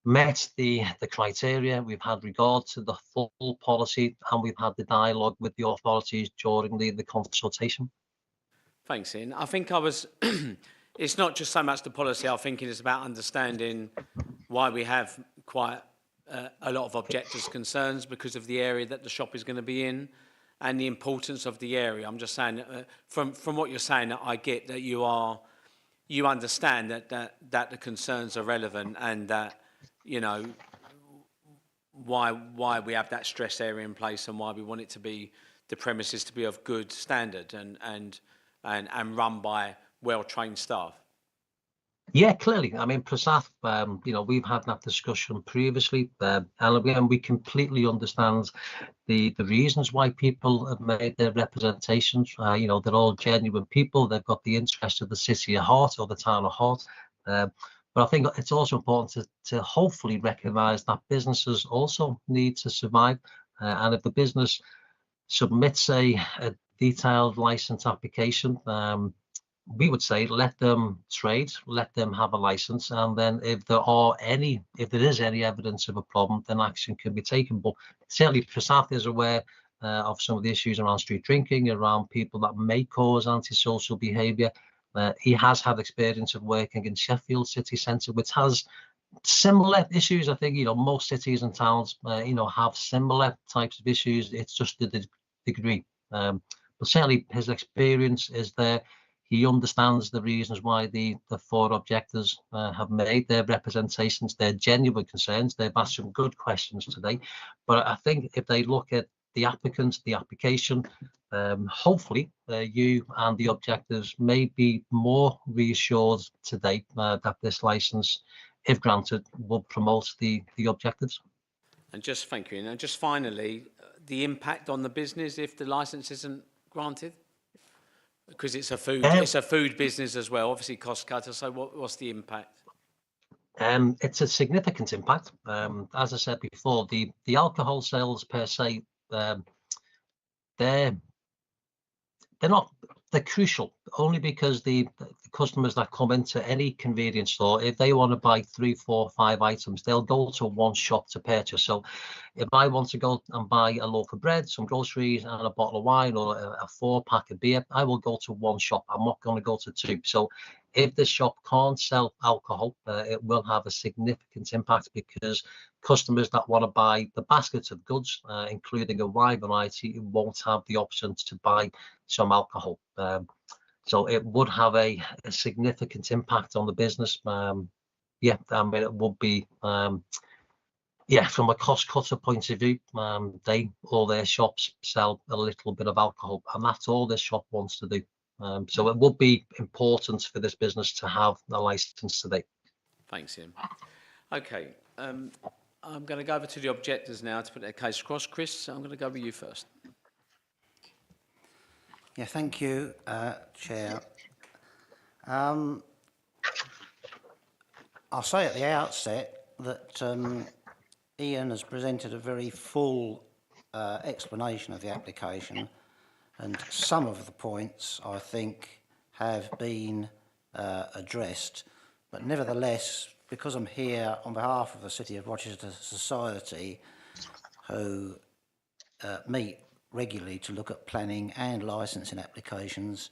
met the criteria. We've had regard to the full policy and we've had the dialogue with the authorities during the consultation. Thanks, Ian. I think it's not just so much the policy, I think it is about understanding why we have quite a lot of objectors' concerns because of the area that the shop is going to be in and the importance of the area. I'm just saying, from what you're saying, I get that you understand that the concerns are relevant and that, why we have that stress area in place and why we want it to be, the premises to be of good standard and run by well-trained staff. Yeah, clearly. I mean, Prasath, we've had that discussion previously, and we completely understand the reasons why people have made their representations. They're all genuine people. They've got the interest of the city at heart or the town at heart. But I think it's also important to hopefully recognise that businesses also need to survive. And if the business submits a detailed licence application, we would say let them trade, let them have a license, and then if there is any evidence of a problem, then action can be taken. But certainly Prasath is aware of some of the issues around street drinking, around people that may cause antisocial behaviour. He has had experience of working in Sheffield city centre, which has similar issues. I think most cities and towns have similar types of issues. It's just the degree. But certainly his experience is there. He understands the reasons why the four objectors have made their representations, their genuine concerns. They've asked some good questions today. But I think if they look at the applicants, the application, hopefully you and the objectors may be more reassured today that this licence if granted, would promote the objectives. And just thank you. And just finally, the impact on the business if the license isn't granted, because it's a food business as well. Obviously, cost cutter. So what's the impact? It's a significant impact. As I said before, the alcohol sales per se, they're not, they're crucial only because the customers that come into any convenience store, if they want to buy 3, 4, 5 items, they'll go to one shop to purchase. So if I want to go and buy a loaf of bread, some groceries and a bottle of wine or a 4-pack of beer, I will go to one shop. I'm not going to go to 2. So if the shop can't sell alcohol, it will have a significant impact because customers that want to buy the basket of goods, including a wide variety, won't have the option to buy some alcohol. So it would have a significant impact on the business. Yeah, I mean, it would be, yeah, from a cost cutter point of view, all their shops sell a little bit of alcohol, and that's all this shop wants to do. So it would be important for this business to have a license today. Thanks, Ian. Okay, I'm going to go over to the objectors now to put their case across. Chris, I'm going to go with you first. Yeah, thank you, Chair. I'll say at the outset that Ian has presented a very full explanation of the application, and some of the points, I think, have been addressed. But nevertheless, because I'm here on behalf of the City of Rochester Society, who meet regularly to look at planning and licensing applications,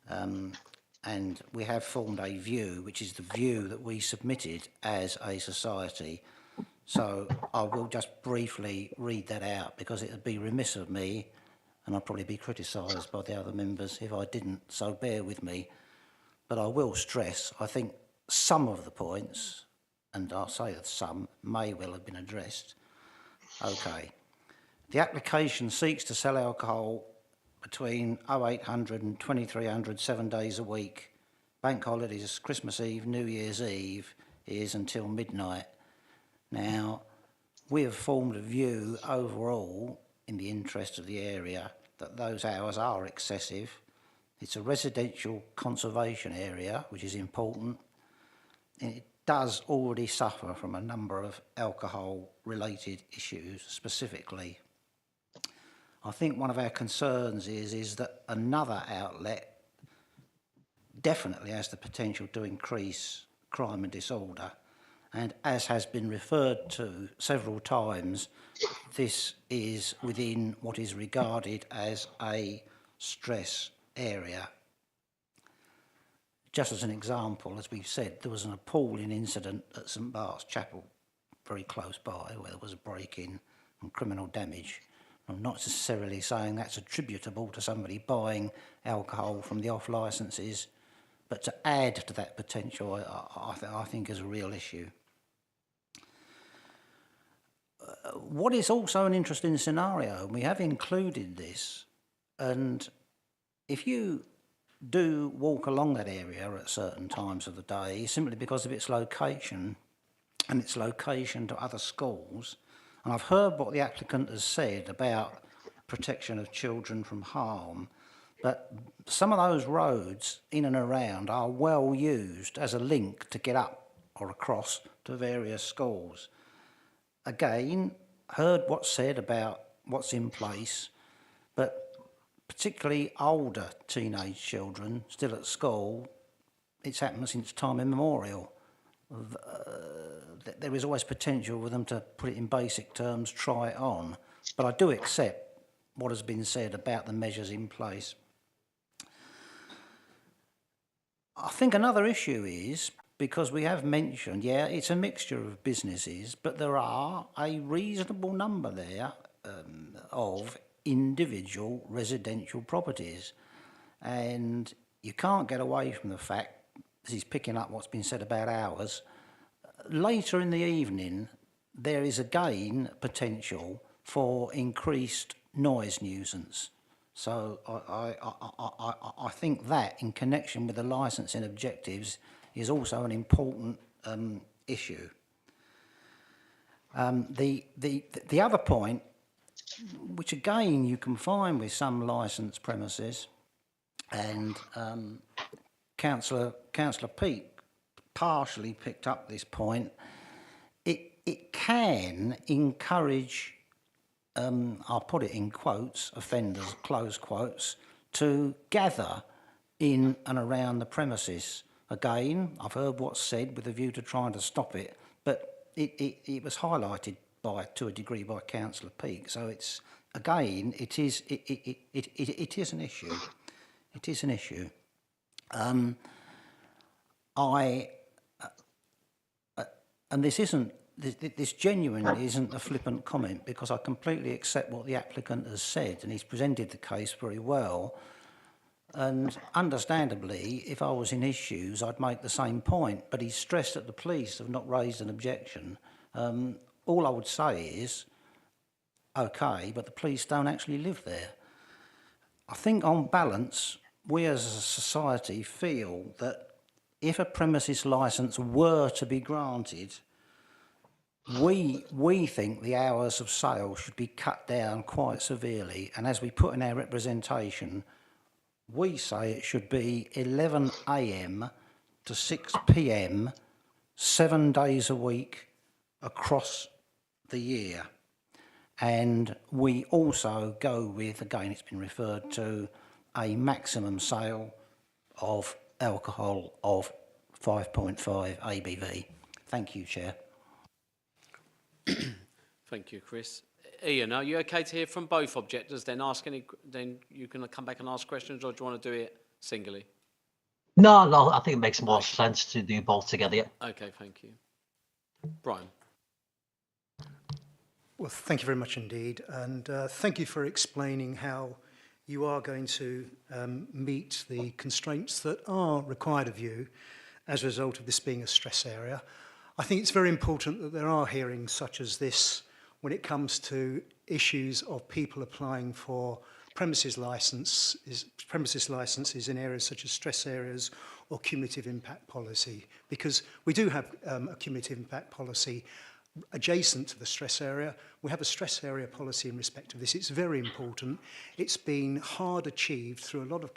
and we have formed a view, which is the view that we submitted as a society. So I will just briefly read that out because it would be remiss of me, and I'd probably be criticised by the other members if I didn't, so bear with me. But I will stress, I think some of the points, and I'll say that some, may well have been addressed. Okay. The application seeks to sell alcohol between 0800 and 2300 7 days a week. Bank holidays, Christmas Eve, New Year's Eve is until midnight. Now, we have formed a view overall, in the interest of the area, that those hours are excessive. It's a residential conservation area, which is important, and it does already suffer from a number of alcohol-related issues, specifically. I think one of our concerns is that another outlet definitely has the potential to increase crime and disorder. And as has been referred to several times, this is within what is regarded as a stress area. Just as an example, as we've said, there was an appalling incident at St Bart's Chapel, very close by, where there was a break-in and criminal damage. I'm not necessarily saying that's attributable to somebody buying alcohol from the off licences, but to add to that potential, I think is a real issue. What is also an interesting scenario, and we have included this, and if you do walk along that area at certain times of the day, simply because of its location and its location to other schools, and I've heard what the applicant has said about protection of children from harm, but some of those roads in and around are well used as a link to get up or across to various schools. Again, heard what's said about what's in place, but particularly older teenage children still at school, it's happened since time immemorial. There is always potential for them to put it in basic terms, try it on. But I do accept what has been said about the measures in place. I think another issue is, because we have mentioned, yeah, it's a mixture of businesses, but there are a reasonable number there of individual residential properties. And you can't get away from the fact, this is picking up what's been said about hours, later in the evening, there is again potential for increased noise nuisance. So I think that, in connection with the licensing objectives, is also an important issue. The other point, which again you can find with some licensed premises, and Councillor Peake partially picked up this point, it can encourage, I'll put it in quotes, offenders, close quotes, to gather in and around the premises. Again, I've heard what's said with a view to trying to stop it, but it was highlighted to a degree by Councillor Peake. So it's, again, it is an issue. It is an issue. And this genuinely isn't a flippant comment, because I completely accept what the applicant has said, and he's presented the case very well. And understandably, if I was in his shoes, I'd make the same point. But he's stressed that the police have not raised an objection. All I would say is, okay, but the police don't actually live there. I think on balance, we as a society feel that if a premises licence were to be granted, we think the hours of sale should be cut down quite severely. And as we put in our representation, we say it should be 11 a.m. to 6 p.m, 7 days a week across the year. And we also go with, again, it's been referred to, a maximum sale of alcohol of 5.5 ABV. Thank you, Chair. Thank you, Chris. Ian, are you okay to hear from both objectors? Then you can come back and ask questions, or do you want to do it singly? No, I think it makes more sense to do both together. Yeah. Okay, thank you. Brian. Well, thank you very much indeed, and thank you for explaining how you are going to meet the constraints that are required of you as a result of this being a stress area. I think it's very important that there are hearings such as this when it comes to issues of people applying for premises licenses in areas such as stress areas or cumulative impact policy, because we do have a cumulative impact policy adjacent to the stress area. We have a stress area policy in respect of this. It's very important. It's been hard achieved through a lot of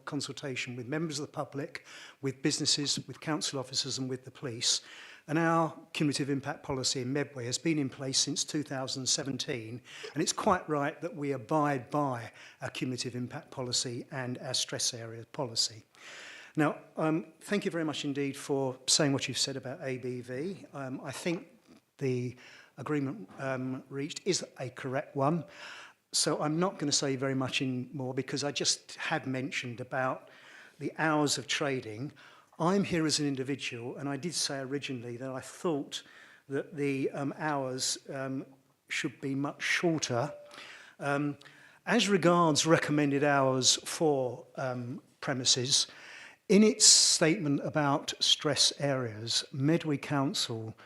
consultation with members of the public, with businesses, with council officers and with the police. And our cumulative impact policy in Medway has been in place since 2017, and it's quite right that we abide by our cumulative impact policy and our stress area policy. Now, thank you very much indeed for saying what you've said about ABV. I think the agreement reached is a correct one, so I'm not going to say very much more, because I just had mentioned about the hours of trading. I'm here as an individual, and I did say originally that I thought that the hours should be much shorter. As regards recommended hours for premises, in its statement about stress areas, Medway Council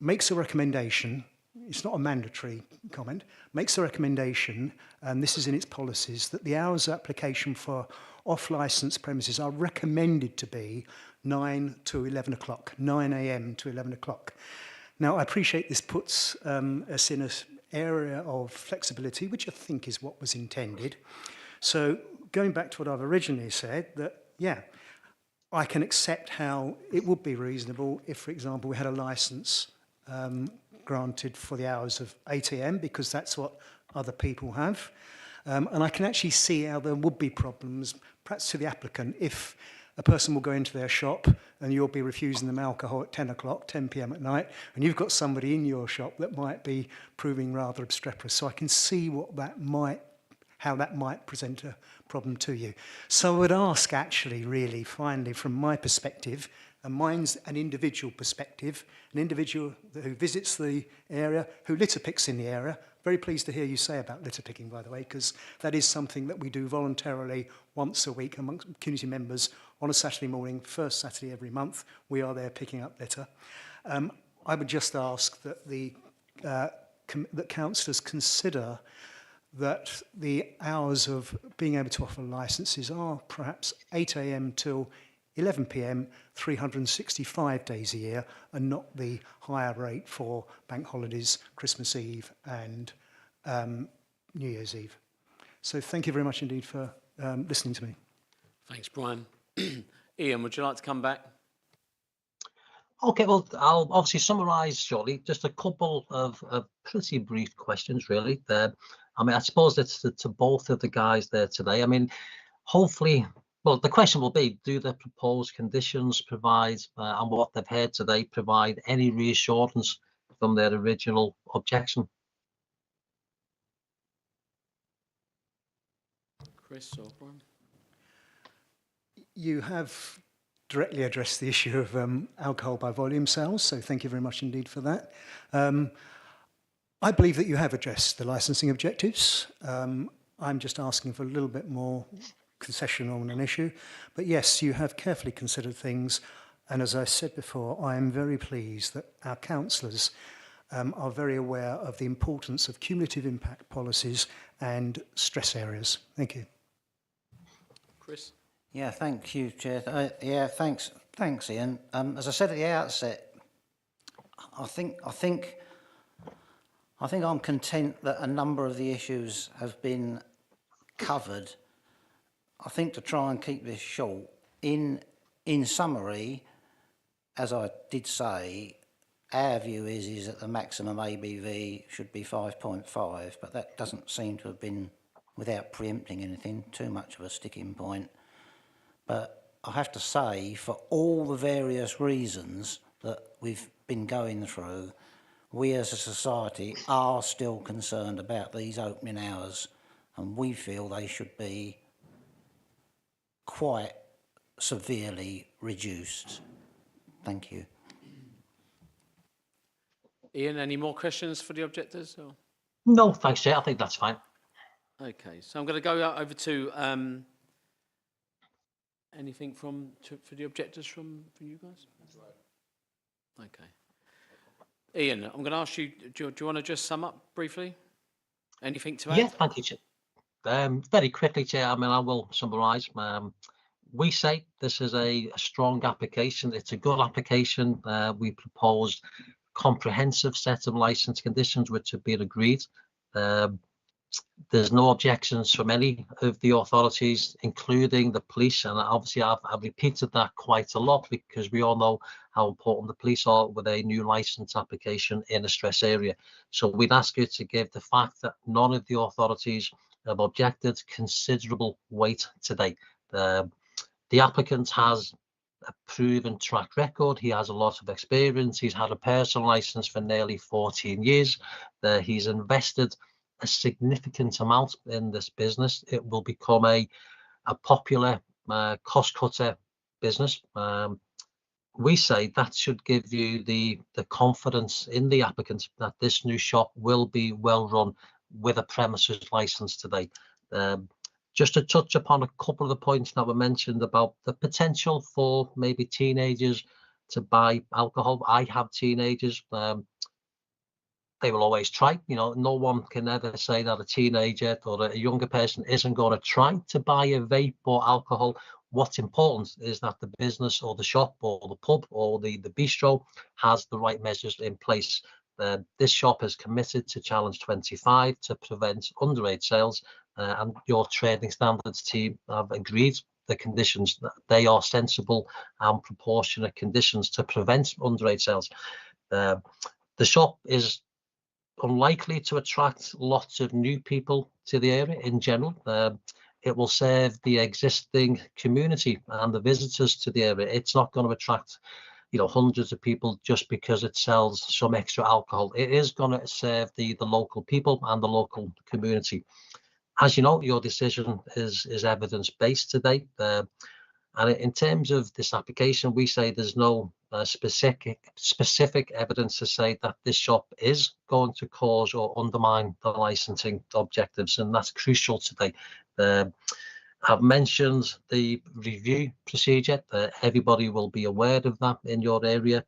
makes a recommendation. It's not a mandatory comment, makes a recommendation, and this is in its policies, that the hours of application for off-licence premises are recommended to be 9 to 11 o'clock, 9 a.m. to 11 o'clock. Now, I appreciate this puts us in an area of flexibility, which I think is what was intended. So going back to what I've originally said, that, yeah, I can accept how it would be reasonable if, for example, we had a licence granted for the hours of 8 a.m, because that's what other people have. And I can actually see how there would be problems, perhaps to the applicant, if a person will go into their shop and you'll be refusing them alcohol at 10 o'clock, 10 p.m. at night, and you've got somebody in your shop that might be proving rather obstreperous. So I can see how that might present a problem to you. So I would ask, actually, really, finally, from my perspective, and mine's an individual perspective, an individual who visits the area, who litter picks in the area. Very pleased to hear you say about litter picking, by the way, because that is something that we do voluntarily once a week amongst community members on a Saturday morning, first Saturday every month. We are there picking up litter. I would just ask that that councillors consider that the hours of being able to offer licences are perhaps 8 a.m. till 11 p.m, 365 days a year, and not the higher rate for bank holidays, Christmas Eve and New Year's Eve. So thank you very much indeed for listening to me. Thanks, Brian. Ian, would you like to come back? Okay, well, I'll obviously summarise shortly. Just a couple of pretty brief questions, really. I mean, I suppose it's to both of the guys there today. I mean, hopefully, well, the question will be, do the proposed conditions provide, and what they've heard today, provide any reassurance from their original objection? Chris or Brian? You have directly addressed the issue of alcohol by volume sales, so thank you very much indeed for that. I believe that you have addressed the licensing objectives. I'm just asking for a little bit more concession on an issue. But yes, you have carefully considered things. And as I said before, I am very pleased that our councillors are very aware of the importance of cumulative impact policies and stress areas. Thank you. Chris? Yeah, thank you, Chair. Thanks, Ian. As I said at the outset, I think I'm content that a number of the issues have been covered. I think to try and keep this short, in summary, as I did say, our view is that the maximum ABV should be 5.5, but that doesn't seem to have been, without preempting anything, too much of a sticking point. But I have to say, for all the various reasons that we've been going through, we as a society are still concerned about these opening hours, and we feel they should be quite severely reduced. Thank you. Ian, any more questions for the objectors? Or? No, thanks, Chair. I think that's fine. Okay, so I'm going to go over to anything for the objectors from you guys? Okay. Ian, I'm going to ask you, do you want to just sum up briefly? Anything to add? Yeah, thank you, Chair. Very quickly, Chair, I mean, I will summarise. We say this is a strong application. It's a good application. We proposed comprehensive set of licence conditions which have been agreed. There's no objections from any of the authorities, including the police, and obviously I've repeated that quite a lot because we all know how important the police are with a new licence application in a stress area. So we'd ask you to give the fact that none of the authorities have objected considerable weight today. The applicant has a proven track record. He has a lot of experience. He's had a personal licence for nearly 14 years. He's invested a significant amount in this business. It will become a popular cost cutter business. We say that should give you the confidence in the applicant that this new shop will be well run with a premises license today. Just to touch upon a couple of the points that were mentioned about the potential for maybe teenagers to buy alcohol. I have teenagers. They will always try. You know, no one can ever say that a teenager or a younger person isn't going to try to buy a vape or alcohol. What's important is that the business or the shop or the pub or the bistro has the right measures in place. This shop is committed to Challenge 25 to prevent underage sales, and your trading standards team have agreed the conditions. They are sensible and proportionate conditions to prevent underage sales. The shop is unlikely to attract lots of new people to the area in general. It will serve the existing community and the visitors to the area. It's not going to attract, you know, hundreds of people just because it sells some extra alcohol. It is going to serve the local people and the local community. As you know, your decision is evidence-based today. And in terms of this application, we say there's no specific evidence to say that this shop is going to cause or undermine the licensing objectives, and that's crucial today. I've mentioned the review procedure. Everybody will be aware of that in your area.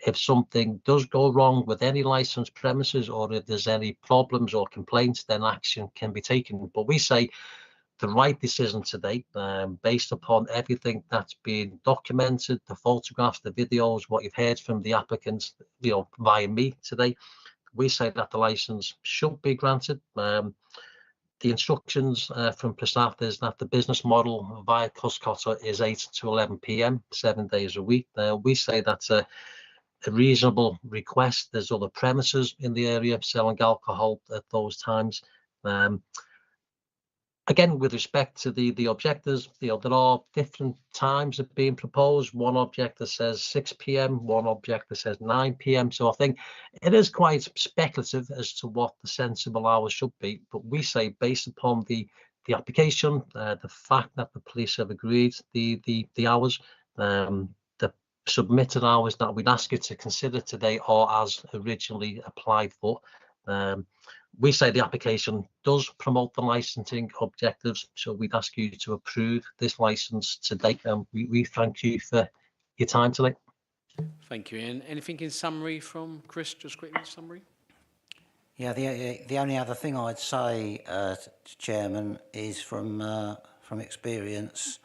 If something does go wrong with any licensed premises or if there's any problems or complaints, then action can be taken. But we say the right decision today, based upon everything that's been documented, the photographs, the videos, what you've heard from the applicants, via me today. We say that the licence should be granted. The instructions from Prasad is that the business model via Cuscotta is 8 to 11 p.m, 7 days a week. We say that's a reasonable request. There's other premises in the area selling alcohol at those times. Again, with respect to the objectors, there are different times that are being proposed. One objector says 6 p.m, one objector says 9 p.m. So I think it is quite speculative as to what the sensible hours should be. But we say, based upon the application, the fact that the police have agreed the hours, the submitted hours that we'd ask you to consider today are as originally applied for. We say the application does promote the licensing objectives, so we'd ask you to approve this license today. We thank you for your time today. Thank you, Ian. Anything in summary from Chris, just quickly summary? Yeah, the only other thing I'd say, Chairman, is from experience,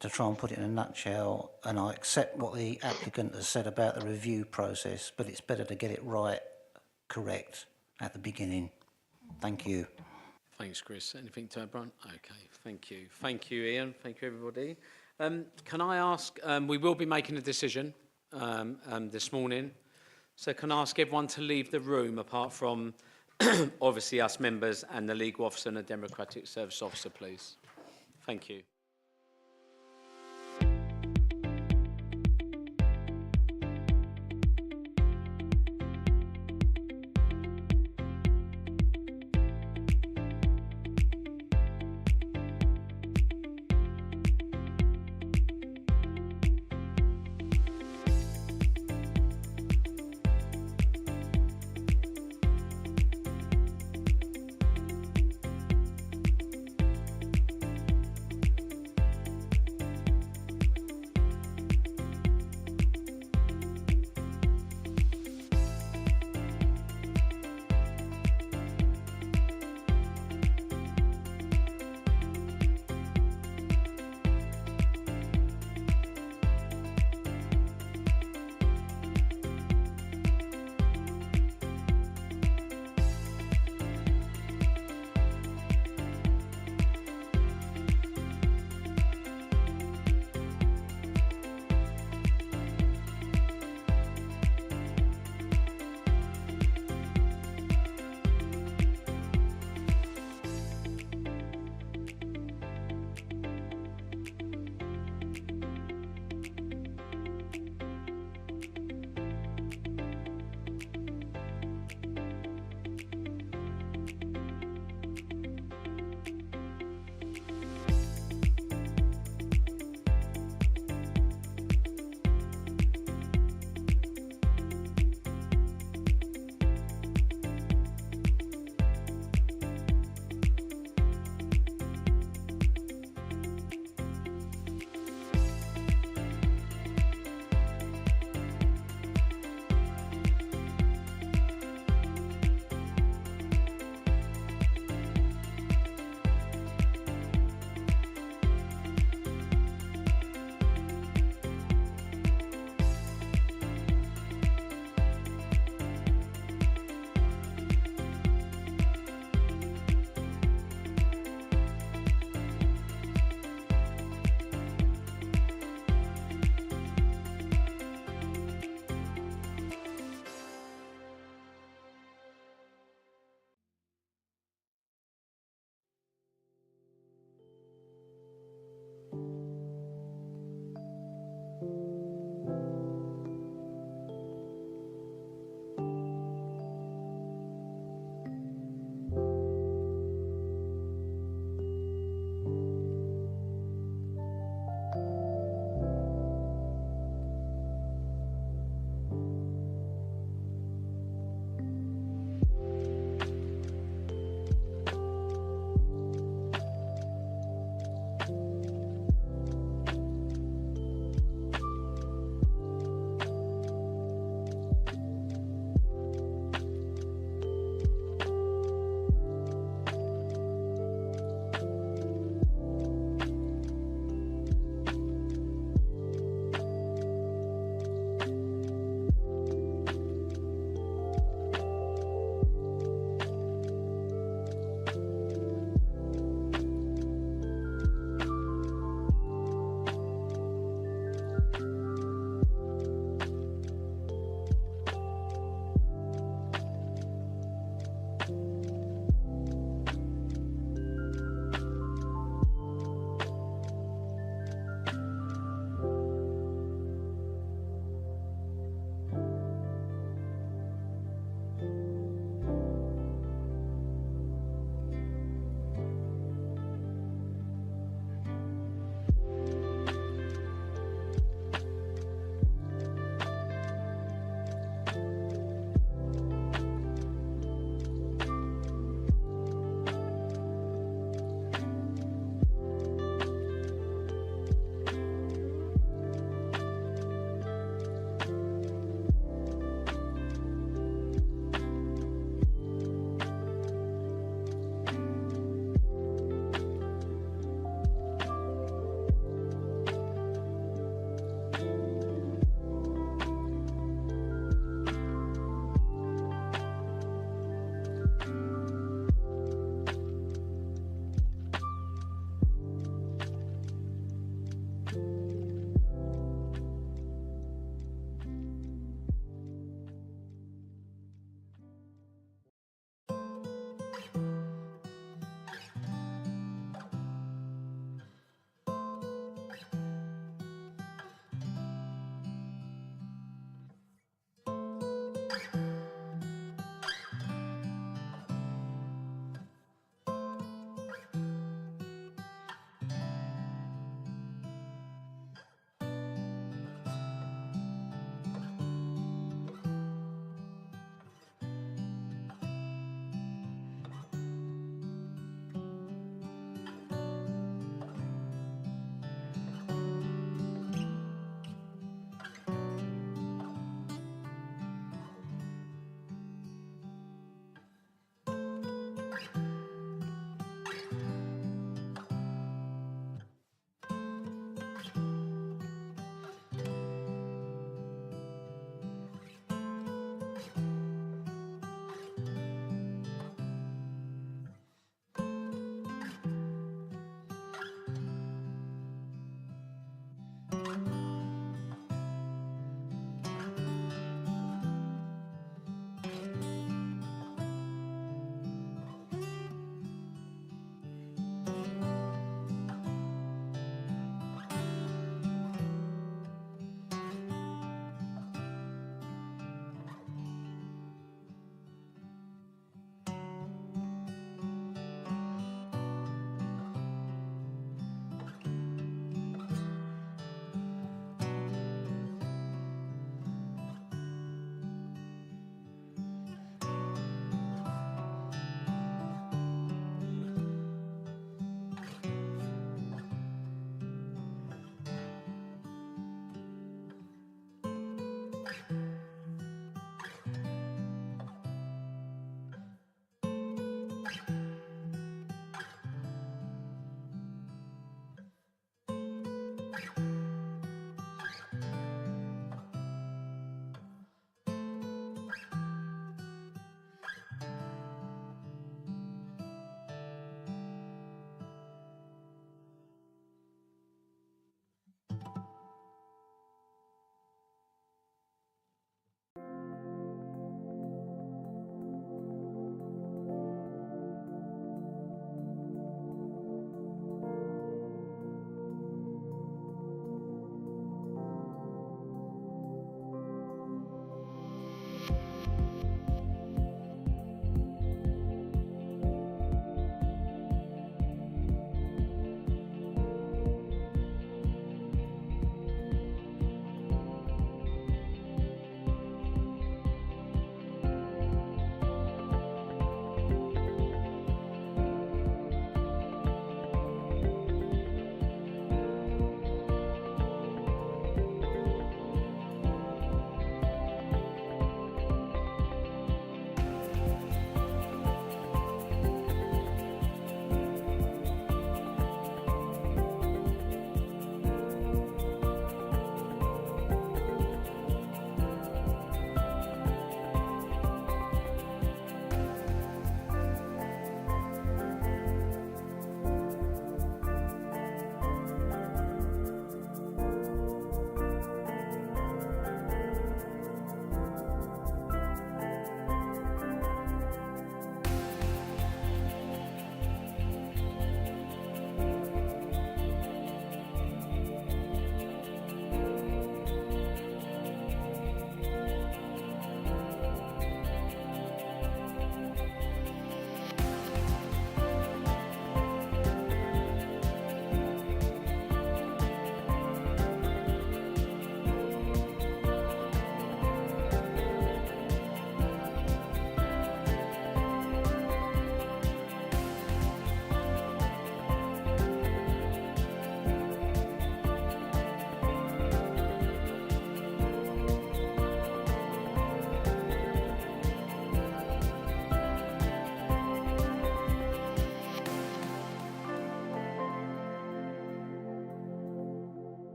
to try and put it in a nutshell, and I accept what the applicant has said about the review process, but it's better to get it right, correct, at the beginning. Thank you. Thanks, Chris. Anything to add, Brian? Okay, thank you. Thank you, Ian. Thank you, everybody. Can I ask, we will be making a decision this morning, so can I ask everyone to leave the room apart from obviously us members and the legal officer and the democratic service officer, please? Thank you.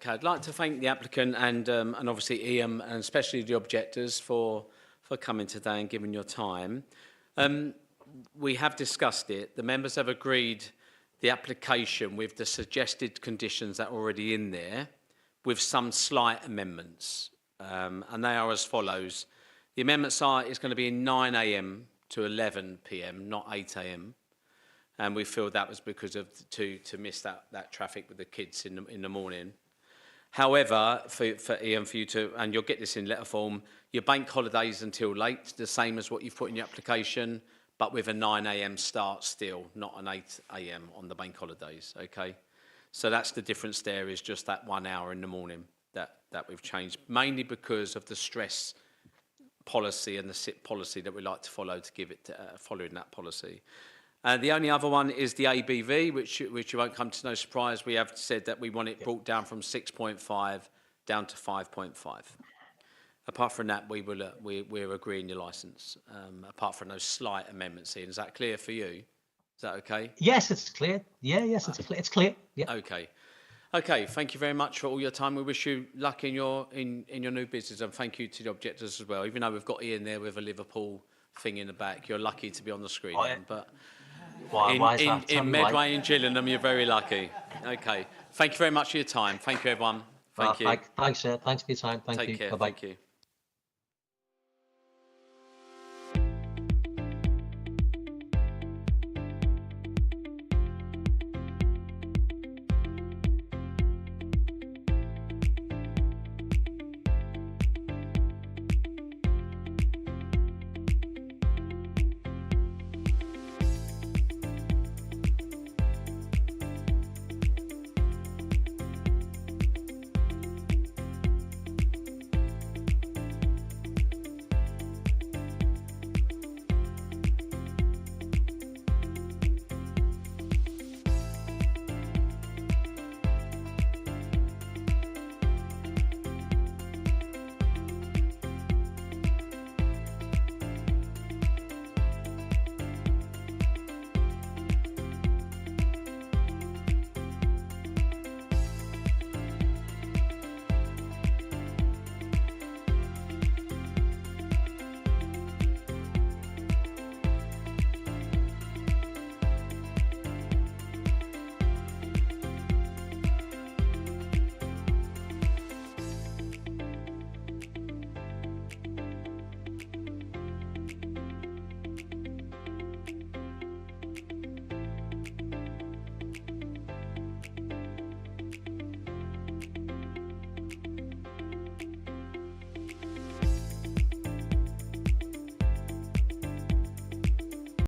Okay, I'd like to thank the applicant and obviously Ian and especially the objectors for coming today and giving your time. We have discussed it. The members have agreed the application with the suggested conditions that are already in there with some slight amendments. And they are as follows. The amendments are it's going to be 9 a.m. to 11 p.m, not 8 a.m. And we feel that was because of to miss that traffic with the kids in the morning. However, for Ian, for you to, and you'll get this in letter form, your bank holidays until late, the same as what you've put in your application, but with a 9 a.m. start still, not an 8 a.m. on the bank holidays, okay? So that's the difference there, is just that 1 hour in the morning that we've changed, mainly because of the stress policy and the SIP policy that we like to follow to give it following that policy. The only other one is the ABV, which you won't come to no surprise. We have said that we want it brought down from 6.5 down to 5.5. Apart from that, we're agreeing your licence. Apart from those slight amendments, Ian, is that clear for you? Is that okay? Yes, it's clear. Yeah, yes, it's clear. It's clear. Yeah. Okay. Okay, thank you very much for all your time. We wish you luck in your new business, and thank you to the objectors as well. Even though we've got Ian there with a Liverpool thing in the back, you're lucky to be on the screen. Oh, yeah. But Why is that? in Medway and Gillingham, you're very lucky. Okay, thank you very much for your time. Thank you, everyone. Thank you. Thanks, sir. Thanks for your time. Thank you. Take care. Bye-bye. Thank you.